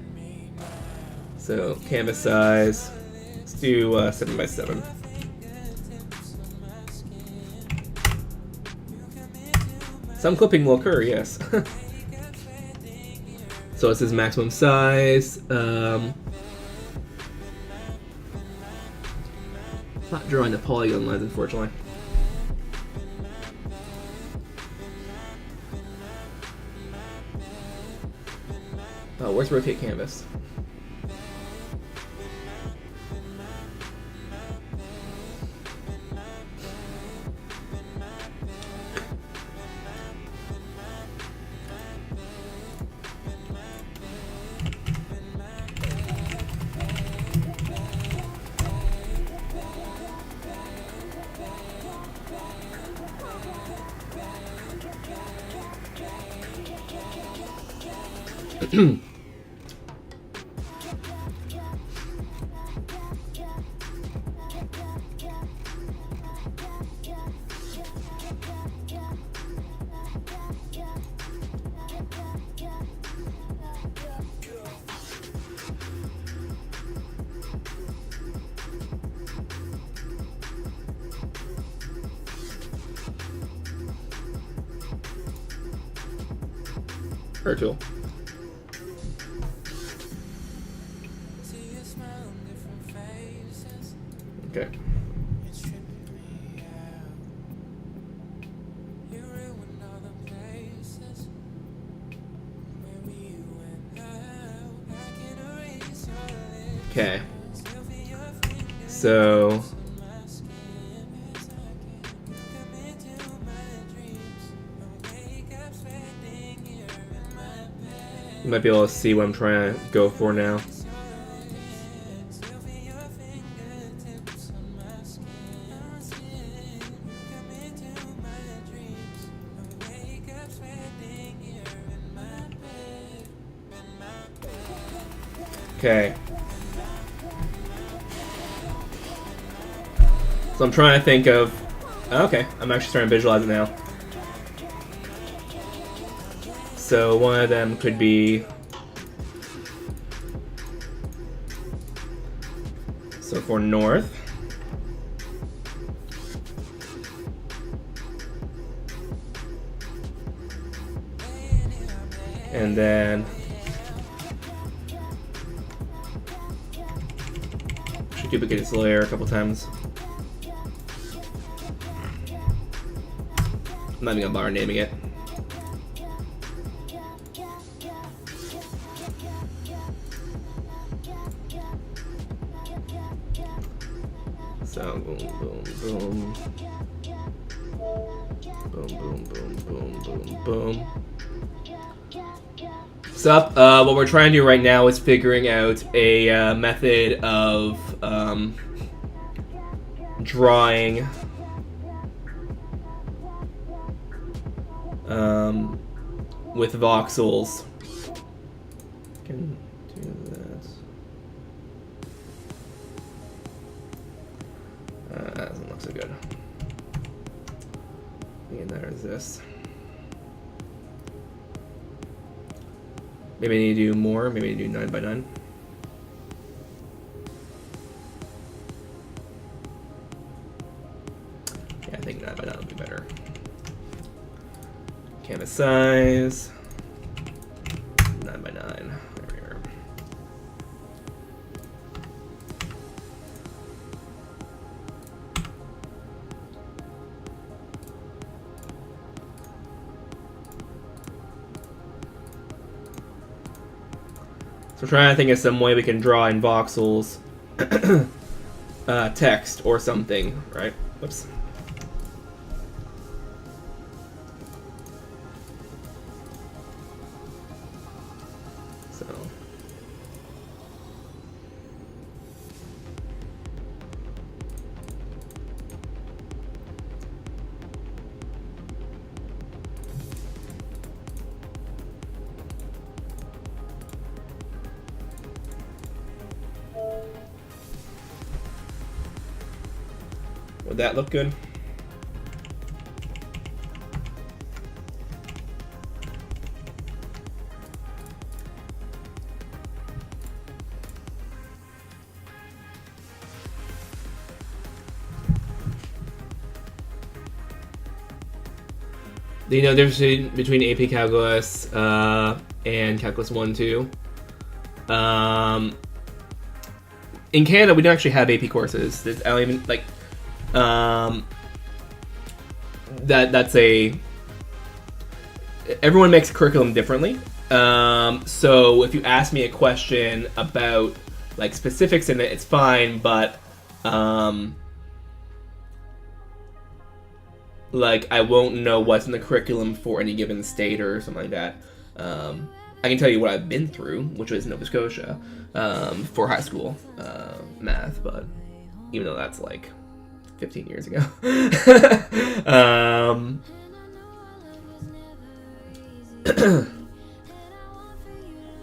So, canvas size. Let's do 7x7. Some clipping will occur, yes. So this is maximum size. Not drawing the polygon lines, unfortunately. Oh, where's rotate canvas? Her tool. Okay. Okay. So you might be able to see what I'm trying to go for now. Okay. So I'm trying to think of... Okay, I'm actually starting to visualize it now. So one of them could be... So for north. And then... Should duplicate this layer a couple times. I'm not even gonna bother naming it. So boom, boom, boom. Boom, boom, boom, boom, boom, boom. Sup? What we're trying to do right now is figuring out a method of drawing with voxels. Can do that. That doesn't look so good. And there's this. Maybe I need to do more. Maybe I need to do 9x9. Yeah, I think 9x9 would be better. Canvas size. 9x9. There we are. So I'm trying to think of some way we can draw in voxels text or something, right? Whoops. So. Would that look good? Do you know the difference between AP Calculus and Calculus 1, 2? In Canada, we don't actually have AP courses. I don't even, like, that's a... Everyone makes a curriculum differently. So if you ask me a question about, like, specifics in it, it's fine, but... like, I won't know what's in the curriculum for any given state or something like that. I can tell you what I've been through, which was Nova Scotia, for high school math, but even though that's like 15 years ago.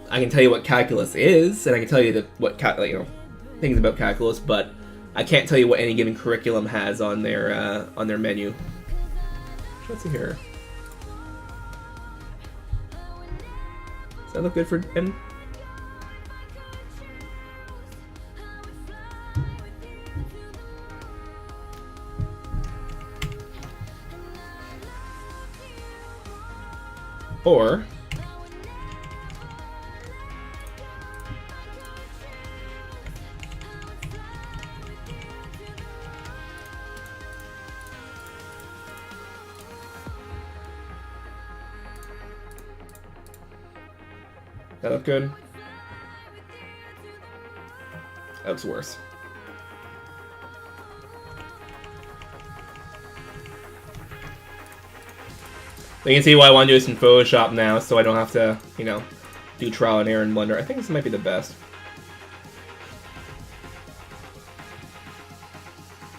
I can tell you what calculus is, and I can tell you things about calculus, but I can't tell you what any given curriculum has on their menu. Let's see here. Does that look good for N? Or that look good? That looks worse. You can see why I want to do this in Photoshop now, so I don't have to, do trial and error in Blender. I think this might be the best.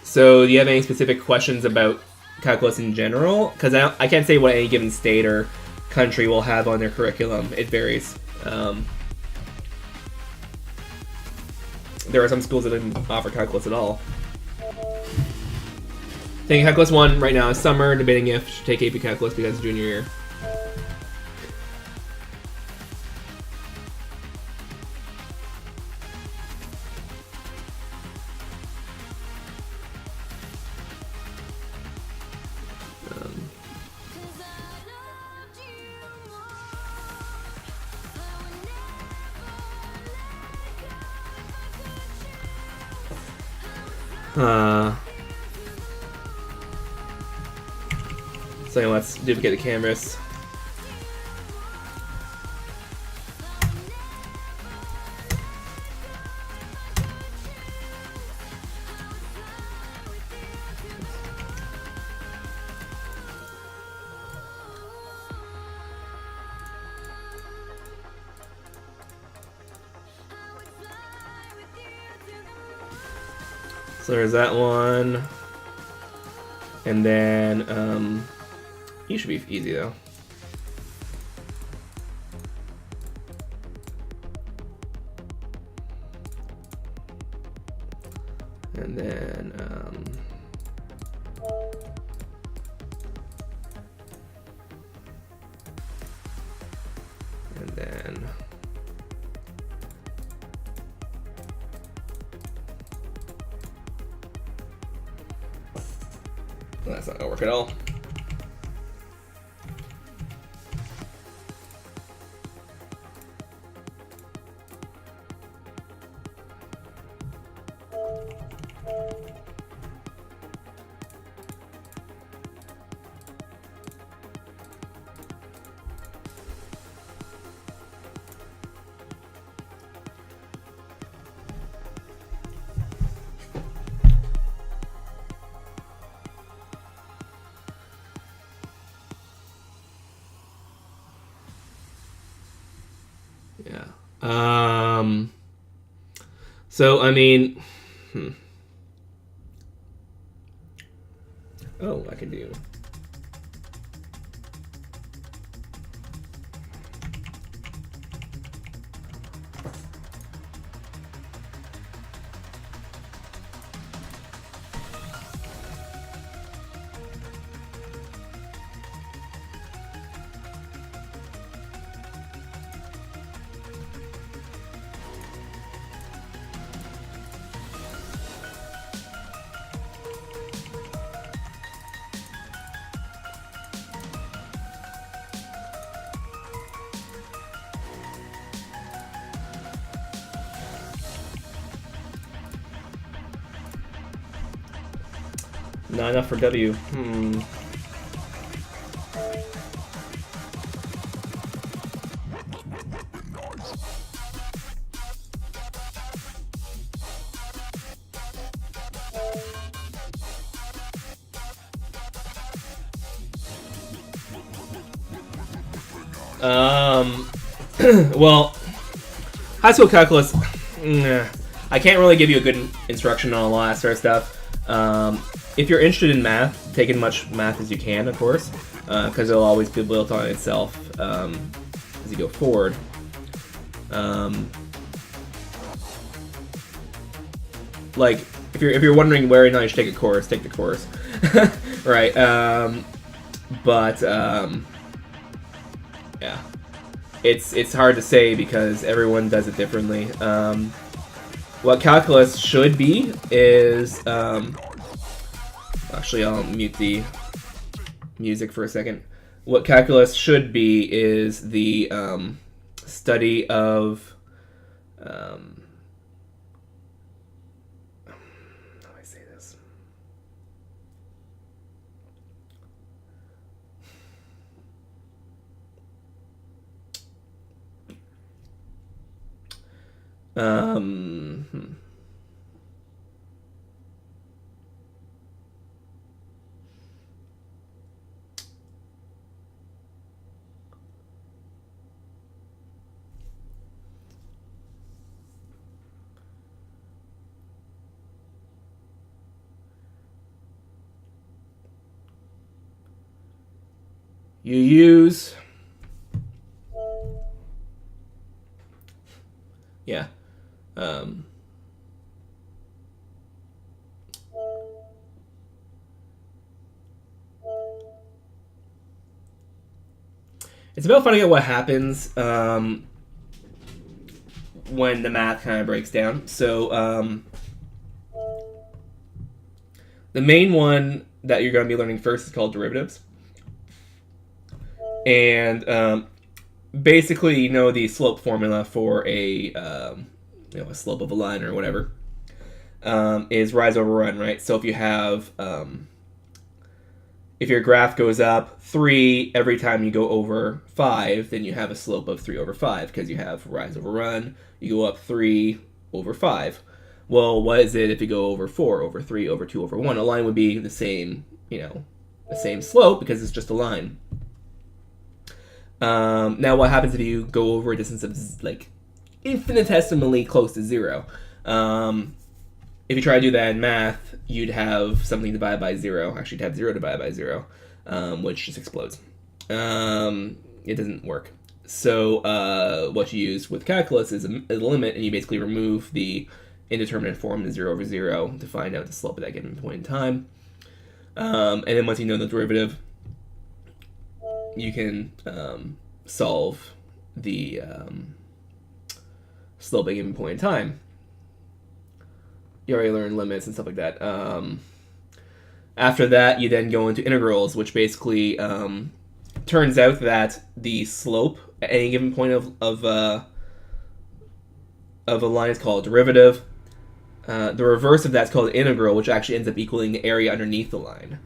So, do you have any specific questions about calculus in general? Because I can't say what any given state or country will have on their curriculum. It varies. There are some schools that didn't offer calculus at all. Taking Calculus 1 right now is summer, debating if to take AP Calculus because it's junior year. So let's duplicate the canvas. So there's that one. And then, you should be easy though. And then, well, that's not gonna work at all. Yeah. So I mean, oh, I can do. Not enough for W. Well, high school calculus, I can't really give you a good instruction on a lot of that sort of stuff. If you're interested in math, take as much math as you can, of course, because it'll always be built on itself as you go forward. Like, if you're wondering where or not you should take a course, take the course, right? Yeah. It's hard to say because everyone does it differently. What calculus should be is... actually, I'll mute the music for a second. What calculus should be is the study of... how do I say this? You use... Yeah. It's about finding out what happens when the math kind of breaks down. So the main one that you're going to be learning first is called derivatives. And basically, you know the slope formula for a slope of a line or whatever is rise over run, right? So if you have if your graph goes up 3 every time you go over 5, then you have a slope of 3 over 5 because you have rise over run. You go up 3 over 5. Well, what is it if you go over 4, over 3, over 2, over 1? A line would be the same, the same slope because it's just a line. Now, what happens if you go over a distance of, like, infinitesimally close to 0? If you try to do that in math, you'd have something divided by 0. Actually, you'd have 0 divided by 0, which just explodes. It doesn't work. So what you use with calculus is a limit, and you basically remove the indeterminate form, the 0 over 0, to find out the slope at that given point in time. And then once you know the derivative, you can solve the slope at a given point in time. You already learned limits and stuff like that. After that, you then go into integrals, which basically turns out that the slope at any given point of a line is called a derivative. The reverse of that's called an integral, which actually ends up equaling the area underneath the line.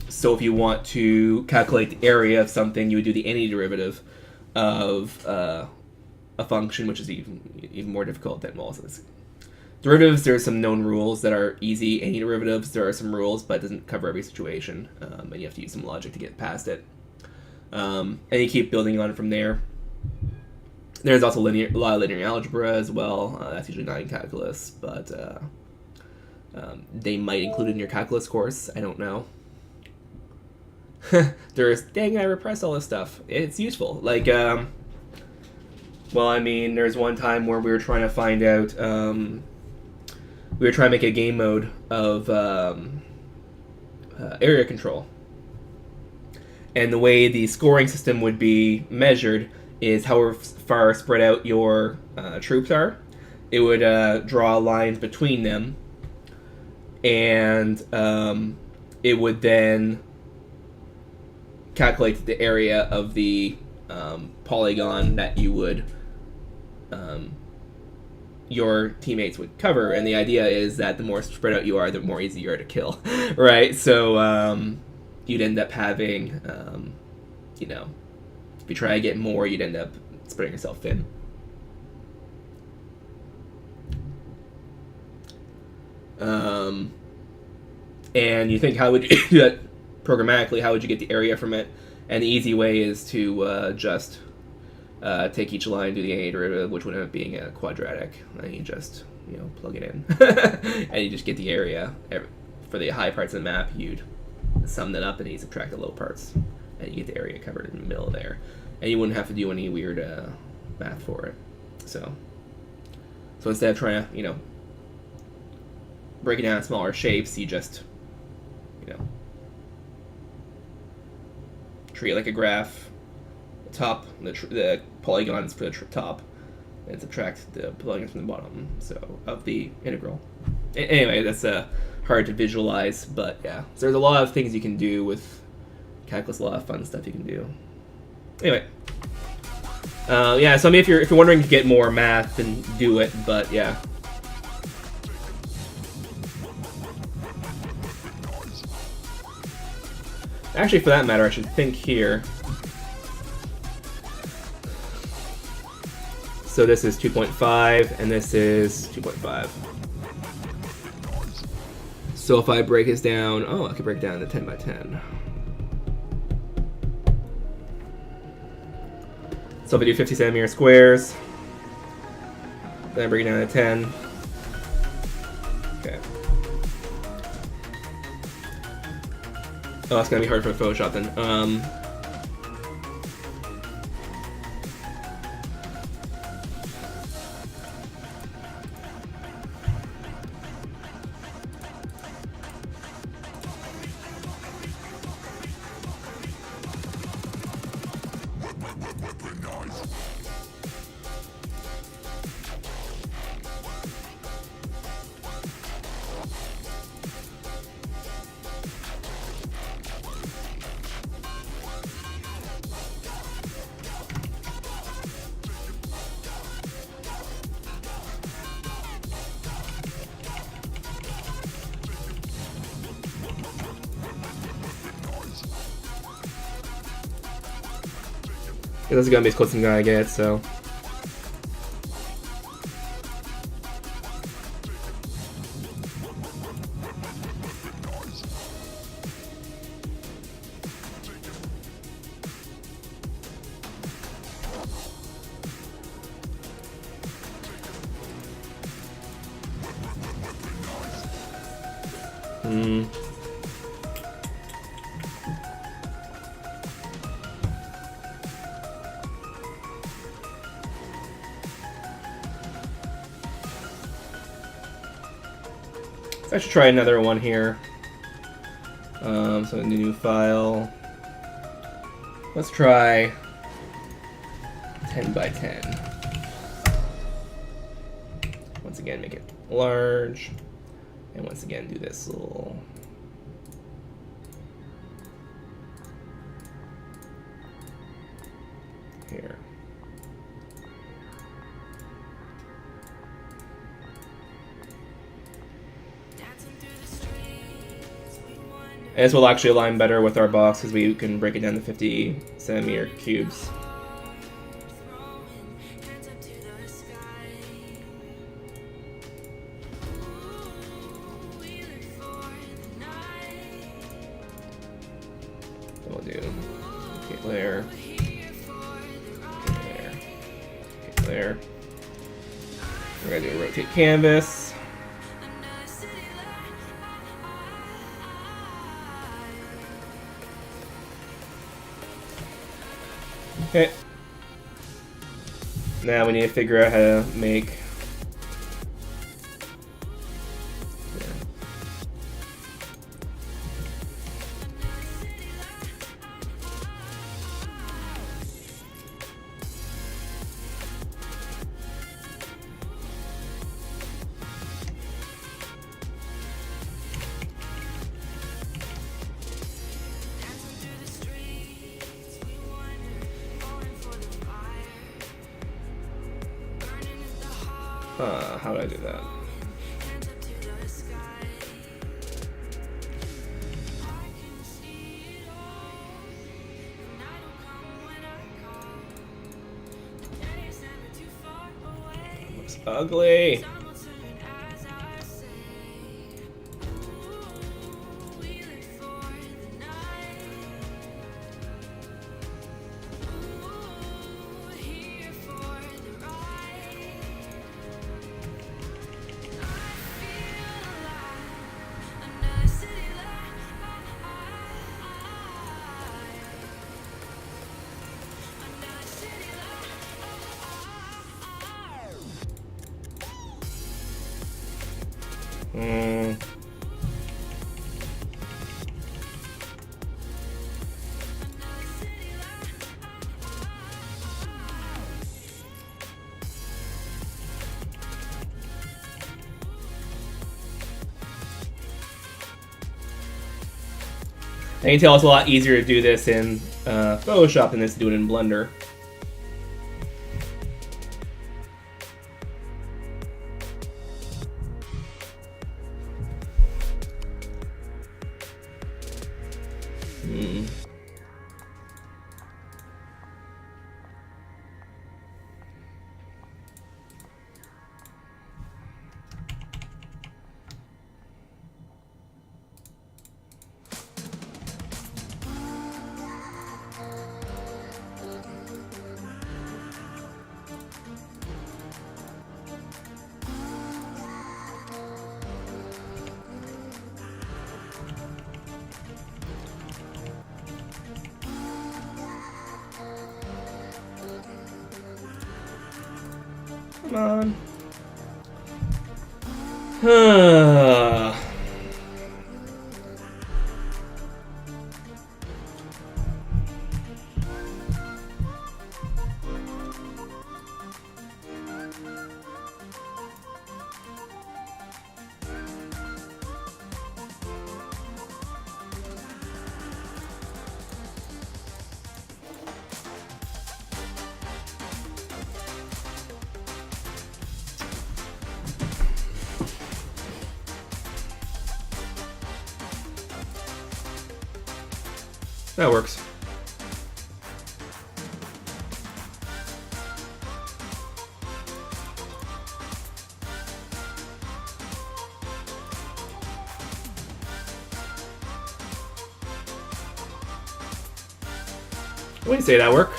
So if you want to calculate the area of something, you would do the antiderivative of a function, which is even more difficult than Wallace's. Derivatives, there are some known rules that are easy. Antiderivatives, there are some rules, but it doesn't cover every situation, and you have to use some logic to get past it. And you keep building on it from there. There's also a lot of linear algebra as well. That's usually not in calculus, but they might include it in your calculus course. I don't know. Dang, I repressed all this stuff. It's useful. Like, well, I mean, there's one time where we were trying to find out, we were trying to make a game mode of area control. And the way the scoring system would be measured is how far spread out your troops are. It would draw lines between them, and it would then calculate the area of the polygon that you would your teammates would cover. And the idea is that the more spread out you are, the more easy you are to kill, right? So you'd end up having, you know, if you try to get more, you'd end up spreading yourself thin. And you think, how would you do that programmatically? How would you get the area from it? And the easy way is to just take each line, do the A derivative, which would end up being a quadratic, and you just, you know, plug it in, and you just get the area. For the high parts of the map, you'd sum that up, and you subtract the low parts, and you get the area covered in the middle there, and you wouldn't have to do any weird math for it. So instead of trying to, you know, break it down in smaller shapes, you just, you know, treat it like a graph. The top, the polygons for the top, and subtract the polygons from the bottom, so of the integral. Anyway, that's hard to visualize, but yeah. So there's a lot of things you can do with calculus, a lot of fun stuff you can do. Anyway, yeah. So I mean, if you're wondering to get more math, then do it. But yeah. Actually, for that matter, I should think here. So this is 2.5, and this is 2.5. So if I break this down, oh, I could break it down to 10 by 10. So if I do 50 centimeter squares, then I break it down to 10. Okay. Oh, it's gonna be hard for Photoshop then. Yeah, this is gonna be as close as I'm gonna get, so. I should try another one here. So a new file. Let's try 10 by 10. Once again, make it large. And once again, do this little... here. And this will actually align better with our box because we can break it down to 50 centimeter cubes. So we'll do okay, layer, okay, layer, okay, there. We're gonna do a rotate canvas. Okay. Now we need to figure out how to make. How do I do that? Looks ugly. I can tell it's a lot easier to do this in Photoshop than it is to do it in Blender. Come on. That works. What do you say that work?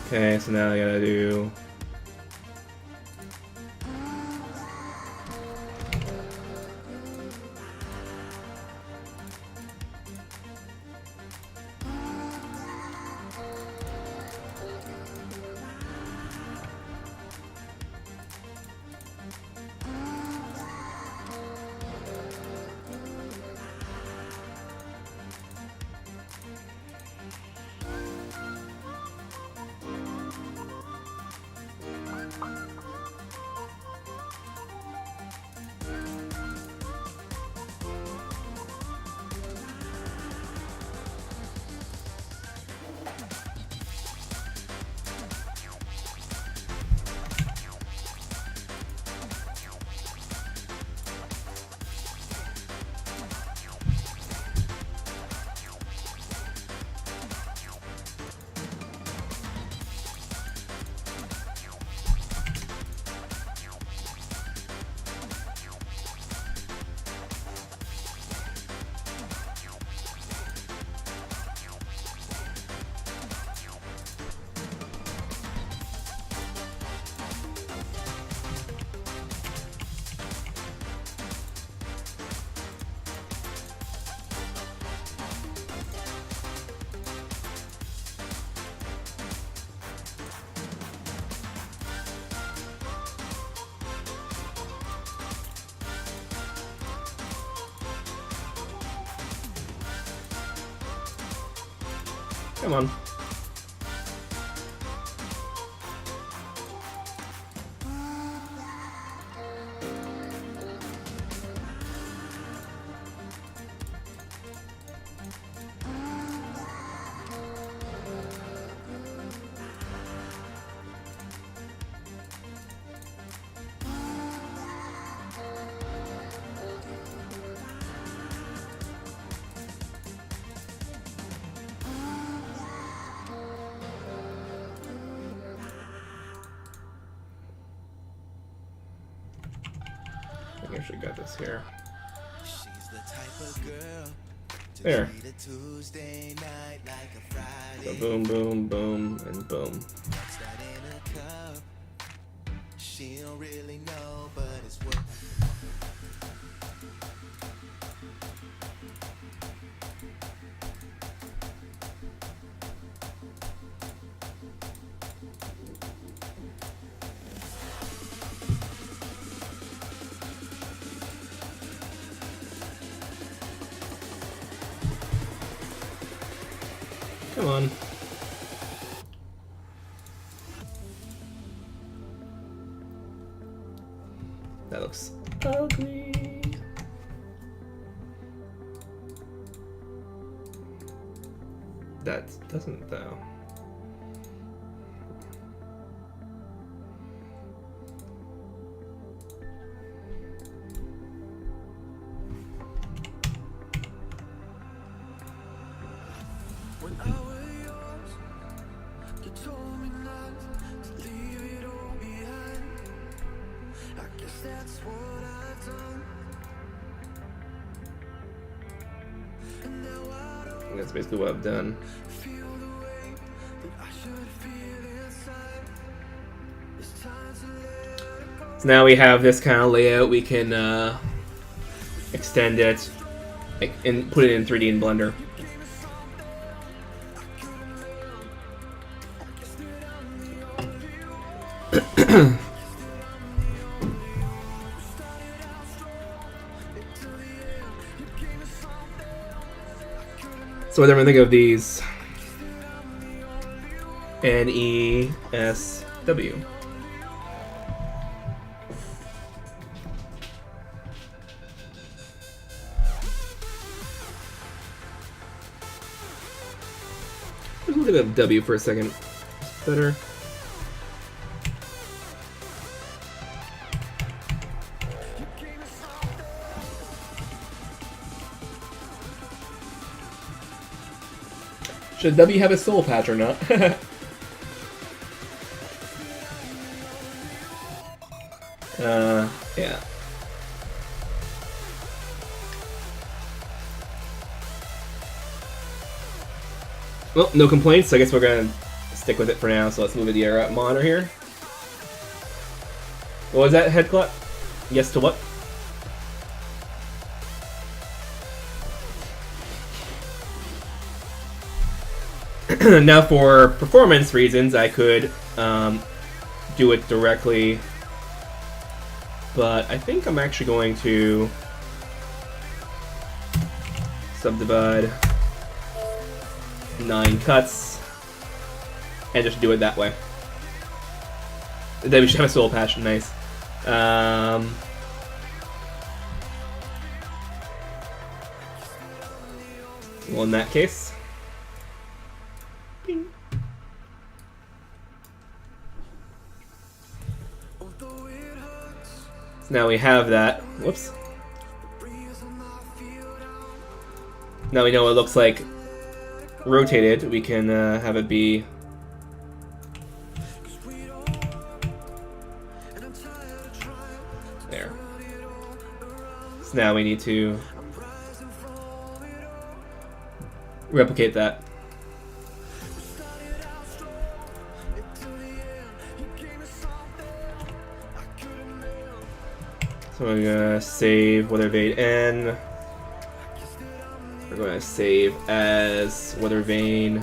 Okay, so now I gotta do. Come on. I actually got this here. There. So boom, boom, boom, and boom. She don't really know, but it's worth. Come on. That looks ugly. That doesn't though. That's basically what I've done. So now we have this kind of layout. We can extend it, like, and put it in 3D in Blender. So what do I think of these? NESW. Let's look at the W for a second. Better. Should W have a soul patch or not? Yeah. Well, no complaints, so I guess we're gonna stick with it for now, so let's move to the monitor here. What was that, head clap? Yes to what? Now, for performance reasons, I could do it directly, but I think I'm actually going to subdivide 9 cuts and just do it that way. Then we should have a soul patch. Nice. Well, in that case. Now we have that. Whoops. Now we know what it looks like rotated. We can have it be there. So now we need to replicate that. So I'm gonna save Weather-vane N. We're gonna save as Weather-vane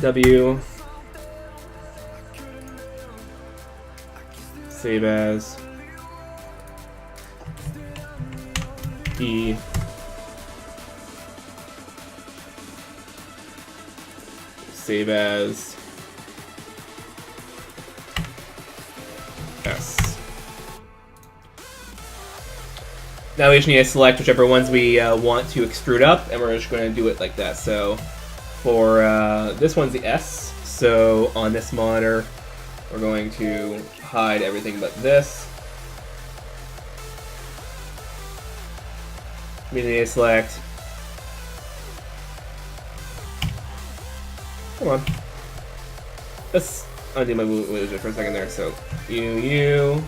W. Save as E. save as S. Now we just need to select whichever ones we want to extrude up, and we're just going to do it like that. So for this one's the S, so on this monitor we're going to hide everything but this. We need to select. Come on. Let's undo my wizard for a second there. So U.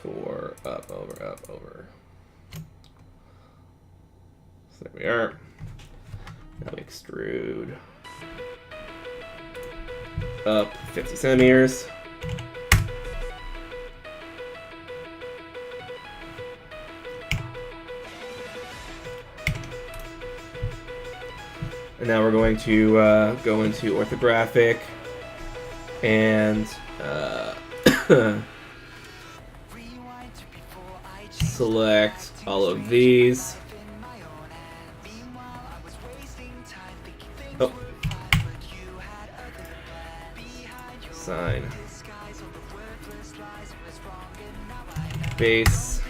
For up, over. So there we are. Now we extrude up 50 centimeters. And now we're going to go into orthographic and select all of these. Oh. Sign. Base.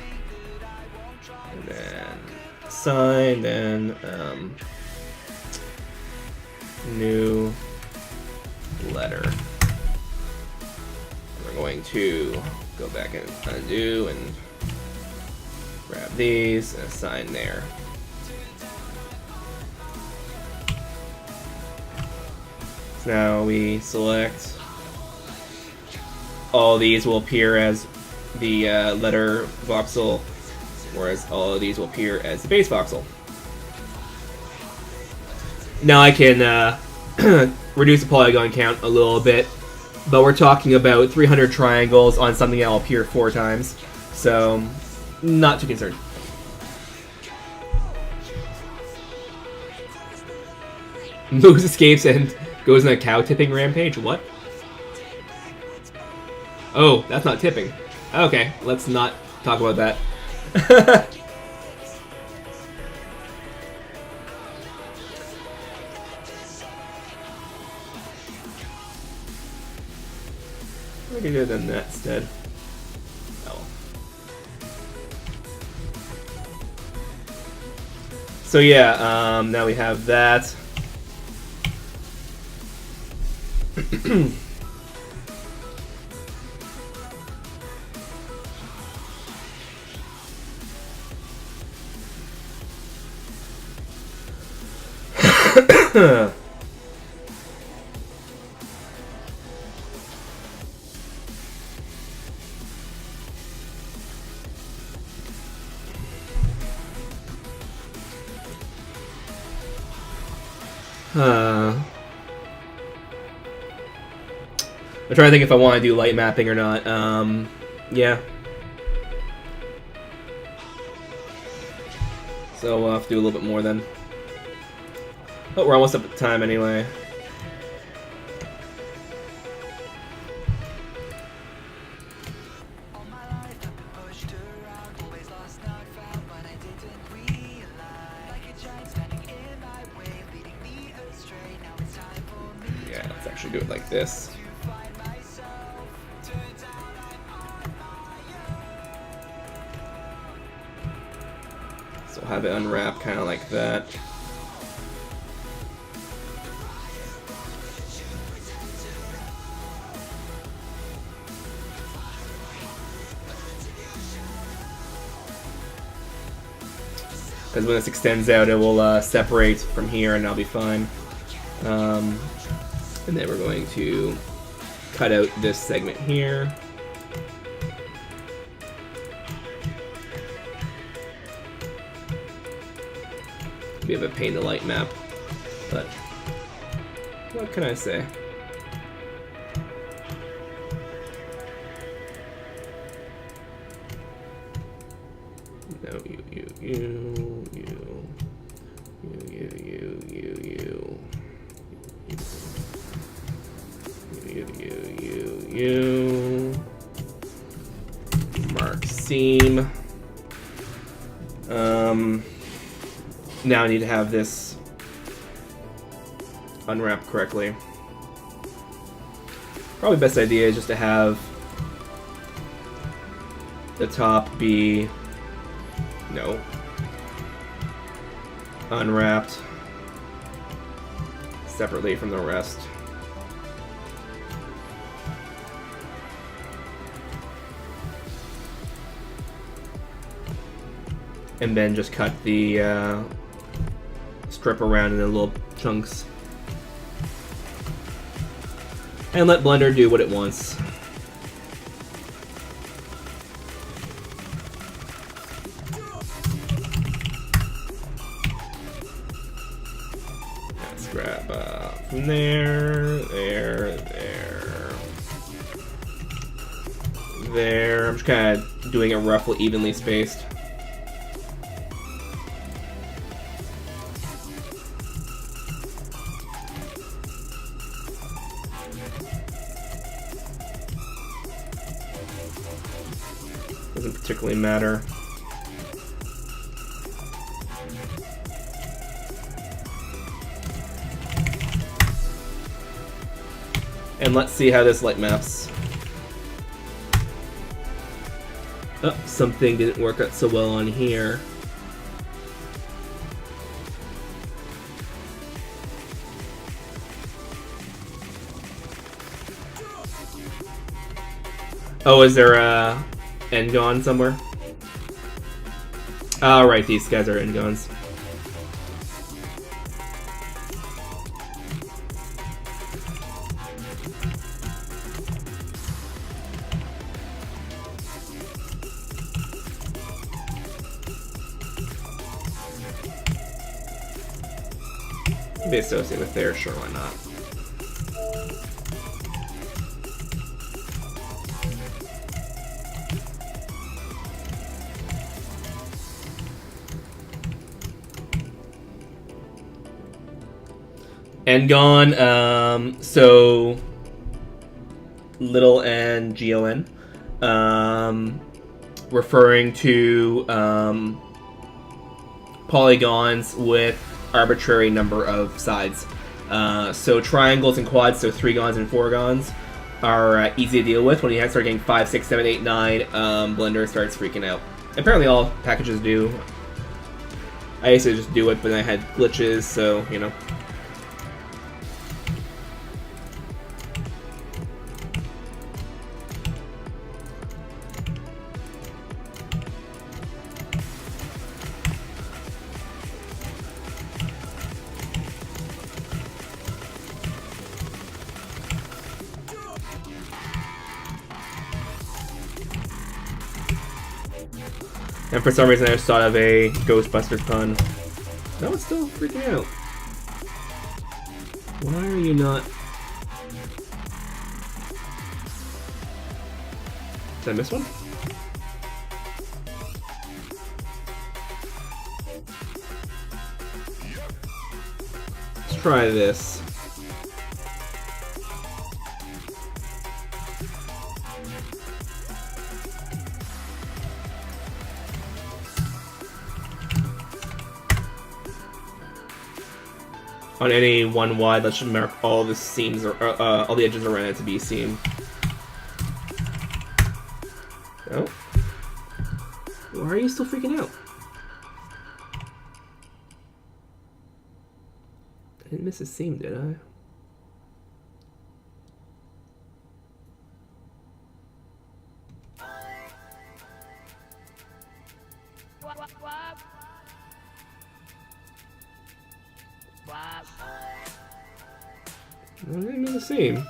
And then sign, then new letter. We're going to go back and undo and grab these and assign there. So now we select. All these will appear as the letter voxel, whereas all of these will appear as the base voxel. Now I can reduce the polygon count a little bit, but we're talking about 300 triangles on something that will appear 4 times, so not too concerned. Moose escapes and goes on a cow tipping rampage. What? Oh, that's not tipping. Okay, let's not talk about that. We can do than that instead. Oh. So yeah, now we have that. I'm trying to think if I want to do light mapping or not. Yeah. So we'll have to do a little bit more then. Oh, we're almost up at time anyway. Yeah, let's actually do it like this. So we'll have it unwrap kind of like that. Because when this extends out, it will separate from here, and I'll be fine. And then we're going to cut out this segment here. We have a pain to light map, but what can I say? No, you. Mark seam. Now I need to have this unwrapped correctly. Probably best idea is just to have the top be unwrapped separately from the rest. And then just cut the strip around into little chunks. And let Blender do what it wants. Let's grab from there. I'm just kind of doing it roughly evenly spaced. Doesn't particularly matter. And let's see how this light maps. Oh, something didn't work out so well on here. Oh, is there a N-gon somewhere? Oh, right, these guys are N-gons. Be associated with there, sure, why not? N-gon, so little n G-O-N, referring to polygons with arbitrary number of sides. So triangles and quads, so 3-gons and 4-gons, are easy to deal with. When you start getting 5, 6, 7, 8, 9, Blender starts freaking out. Apparently all packages do. I used to just do it, but I had glitches, so, you know. And for some reason I just thought of a Ghostbuster pun. No, it's still freaking out. Why are you not... Did I miss one? Let's try this. On any one wide, let's just mark all the seams or all the edges around it to be seam. Oh, why are you still freaking out? I didn't miss a seam, did I? I didn't miss a seam.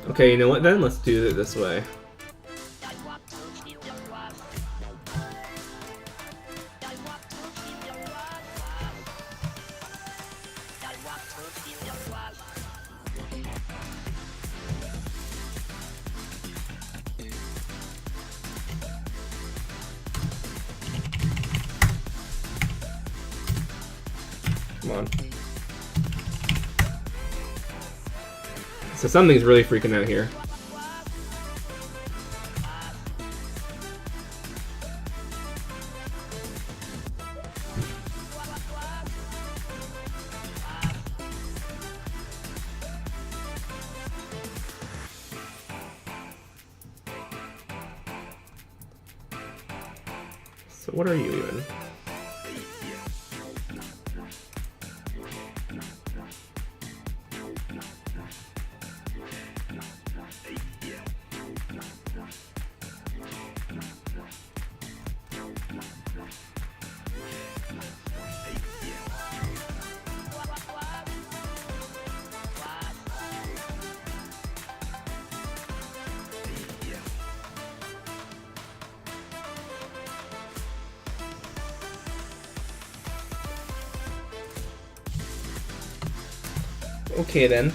Okay, you know what then? Let's do it this way. Come on. So something's really freaking out here. So what are you even? Okay then.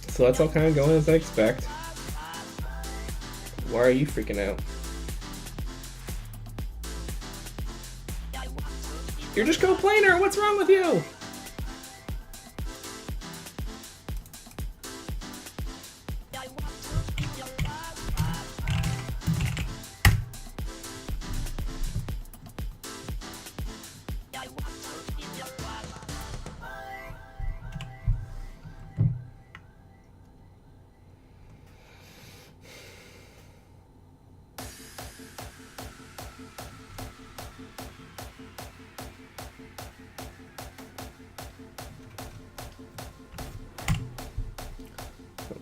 So that's all kind of going as I expect. Why are you freaking out? You're just co-planar! What's wrong with you?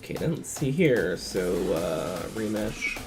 Okay, then let's see here. So, remesh.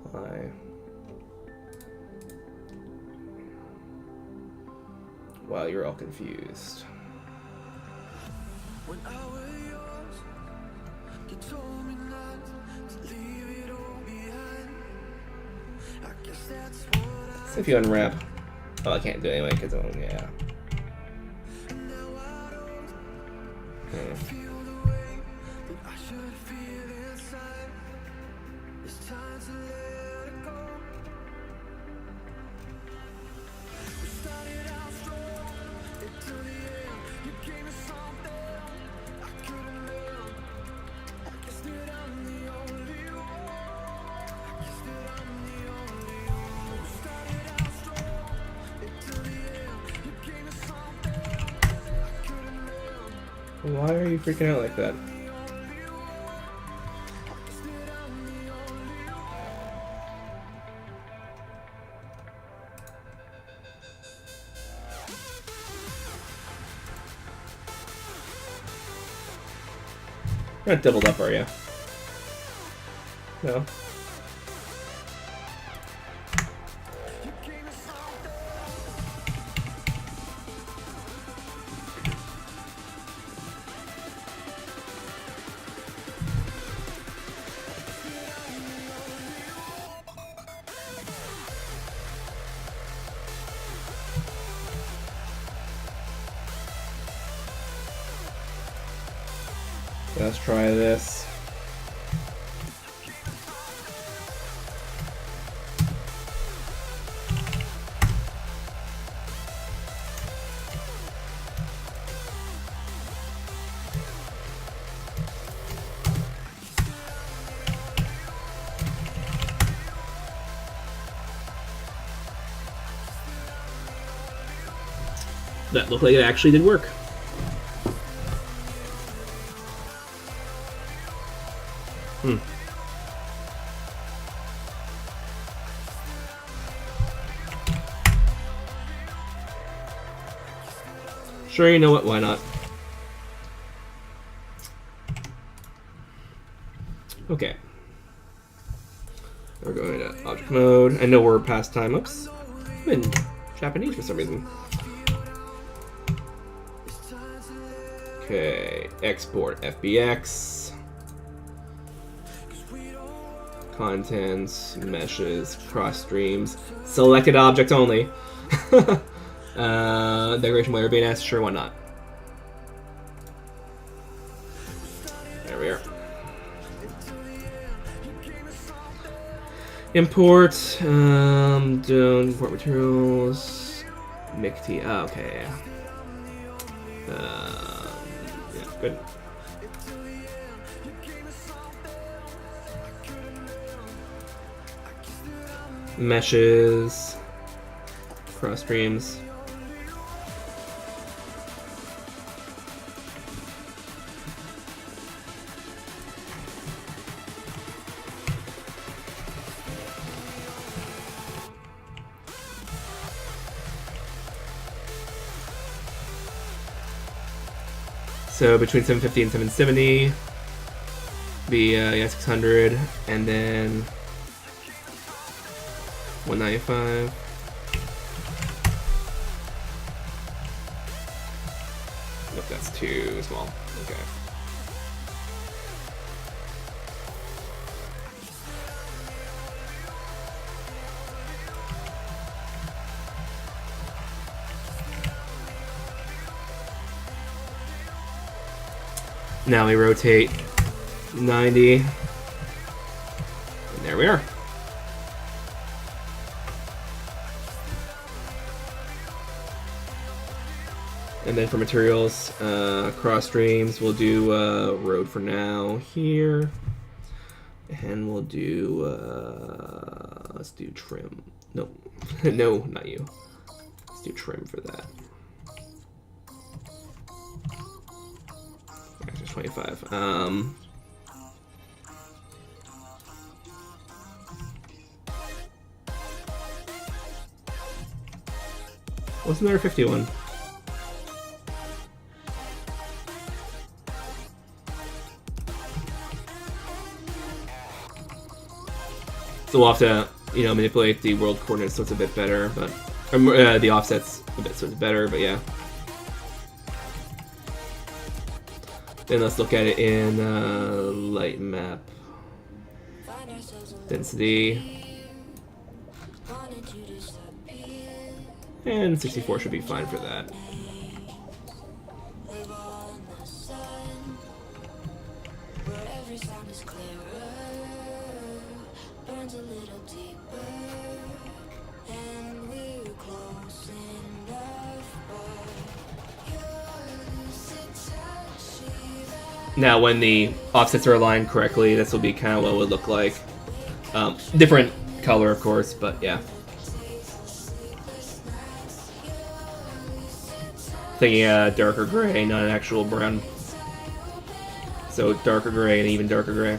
Apply. Wow, you're all confused. When I was yours, you told me not to leave it all behind. I guess that's what So if you unwrap. Oh, I can't do it anyway because yeah. and now I don't Okay. feel the way that I should feel inside. It's time to let it go. We started out strong, into the end. You gave me something I couldn't live. I guess that I'm the only one. I guess that I'm the only one. We started out strong, into the end. You gave me something I couldn't live. Why are you freaking out like that? You're not doubled up, are you? No. Let's try this. That looked like it actually did work. Sure, you know what? Why not? Okay. We're going to object mode. I know we're past time. Oops. I'm in Japanese for some reason. Okay. Export FBX. Contents, meshes, cross streams. Selected object only. Decoration Weather-vane S, sure, why not? There we are. Import, don't import materials. MICT, oh, okay, yeah, good. Meshes, cross streams. So between 750 and 770, be yeah, 600, and then 195. Nope, that's too small. Okay. Now we rotate 90, and there we are. And then for materials, cross streams, we'll do road for now here, and we'll do let's do trim. Nope, no, not you. Let's do trim for that. Actually, 25. What's another 51? So we'll have to, manipulate the world coordinates so it's a bit better, but the offsets a bit so it's better, but yeah. Then let's look at it in light map. Density. And 64 should be fine for that. Now, when the offsets are aligned correctly, this will be kind of what it would look like. Different color, of course, but yeah. Thinking darker gray, not an actual brown. So darker gray and even darker gray.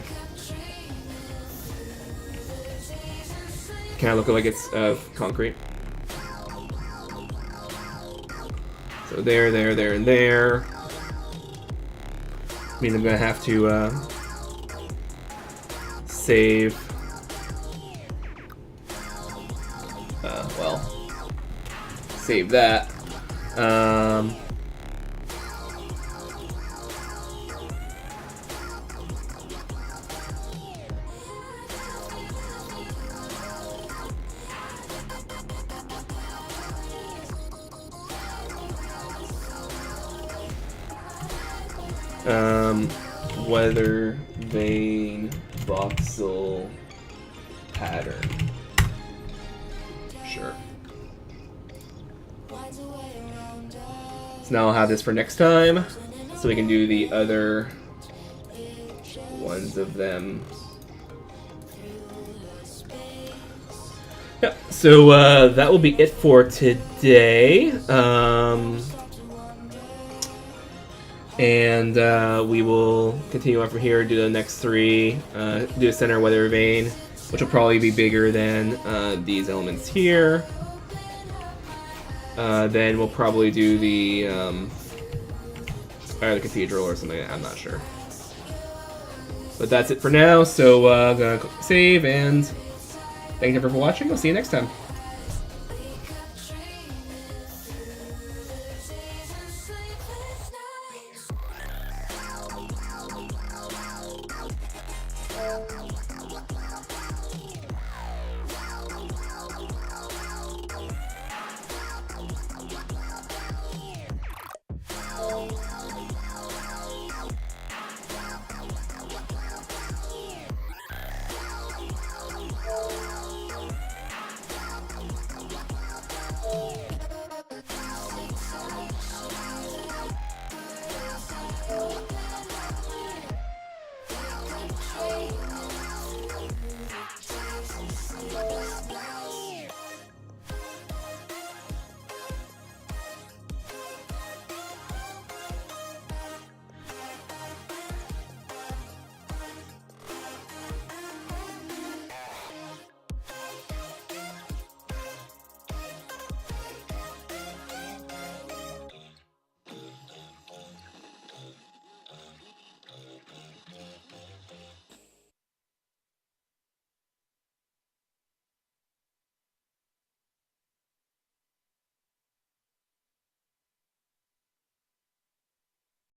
Kind of look like it's concrete. So there, and there. Means I'm gonna have to save. Save that. Weather-vane voxel pattern. Sure. So now I'll have this for next time, so we can do the other ones of them. Yeah, so that will be it for today. And we will continue on from here, do the next three, do a center Weather-vane, which will probably be bigger than these elements here. Then we'll probably do the cathedral or something, I'm not sure. But that's it for now, so I'm gonna save, and thank you for watching. I'll see you next time.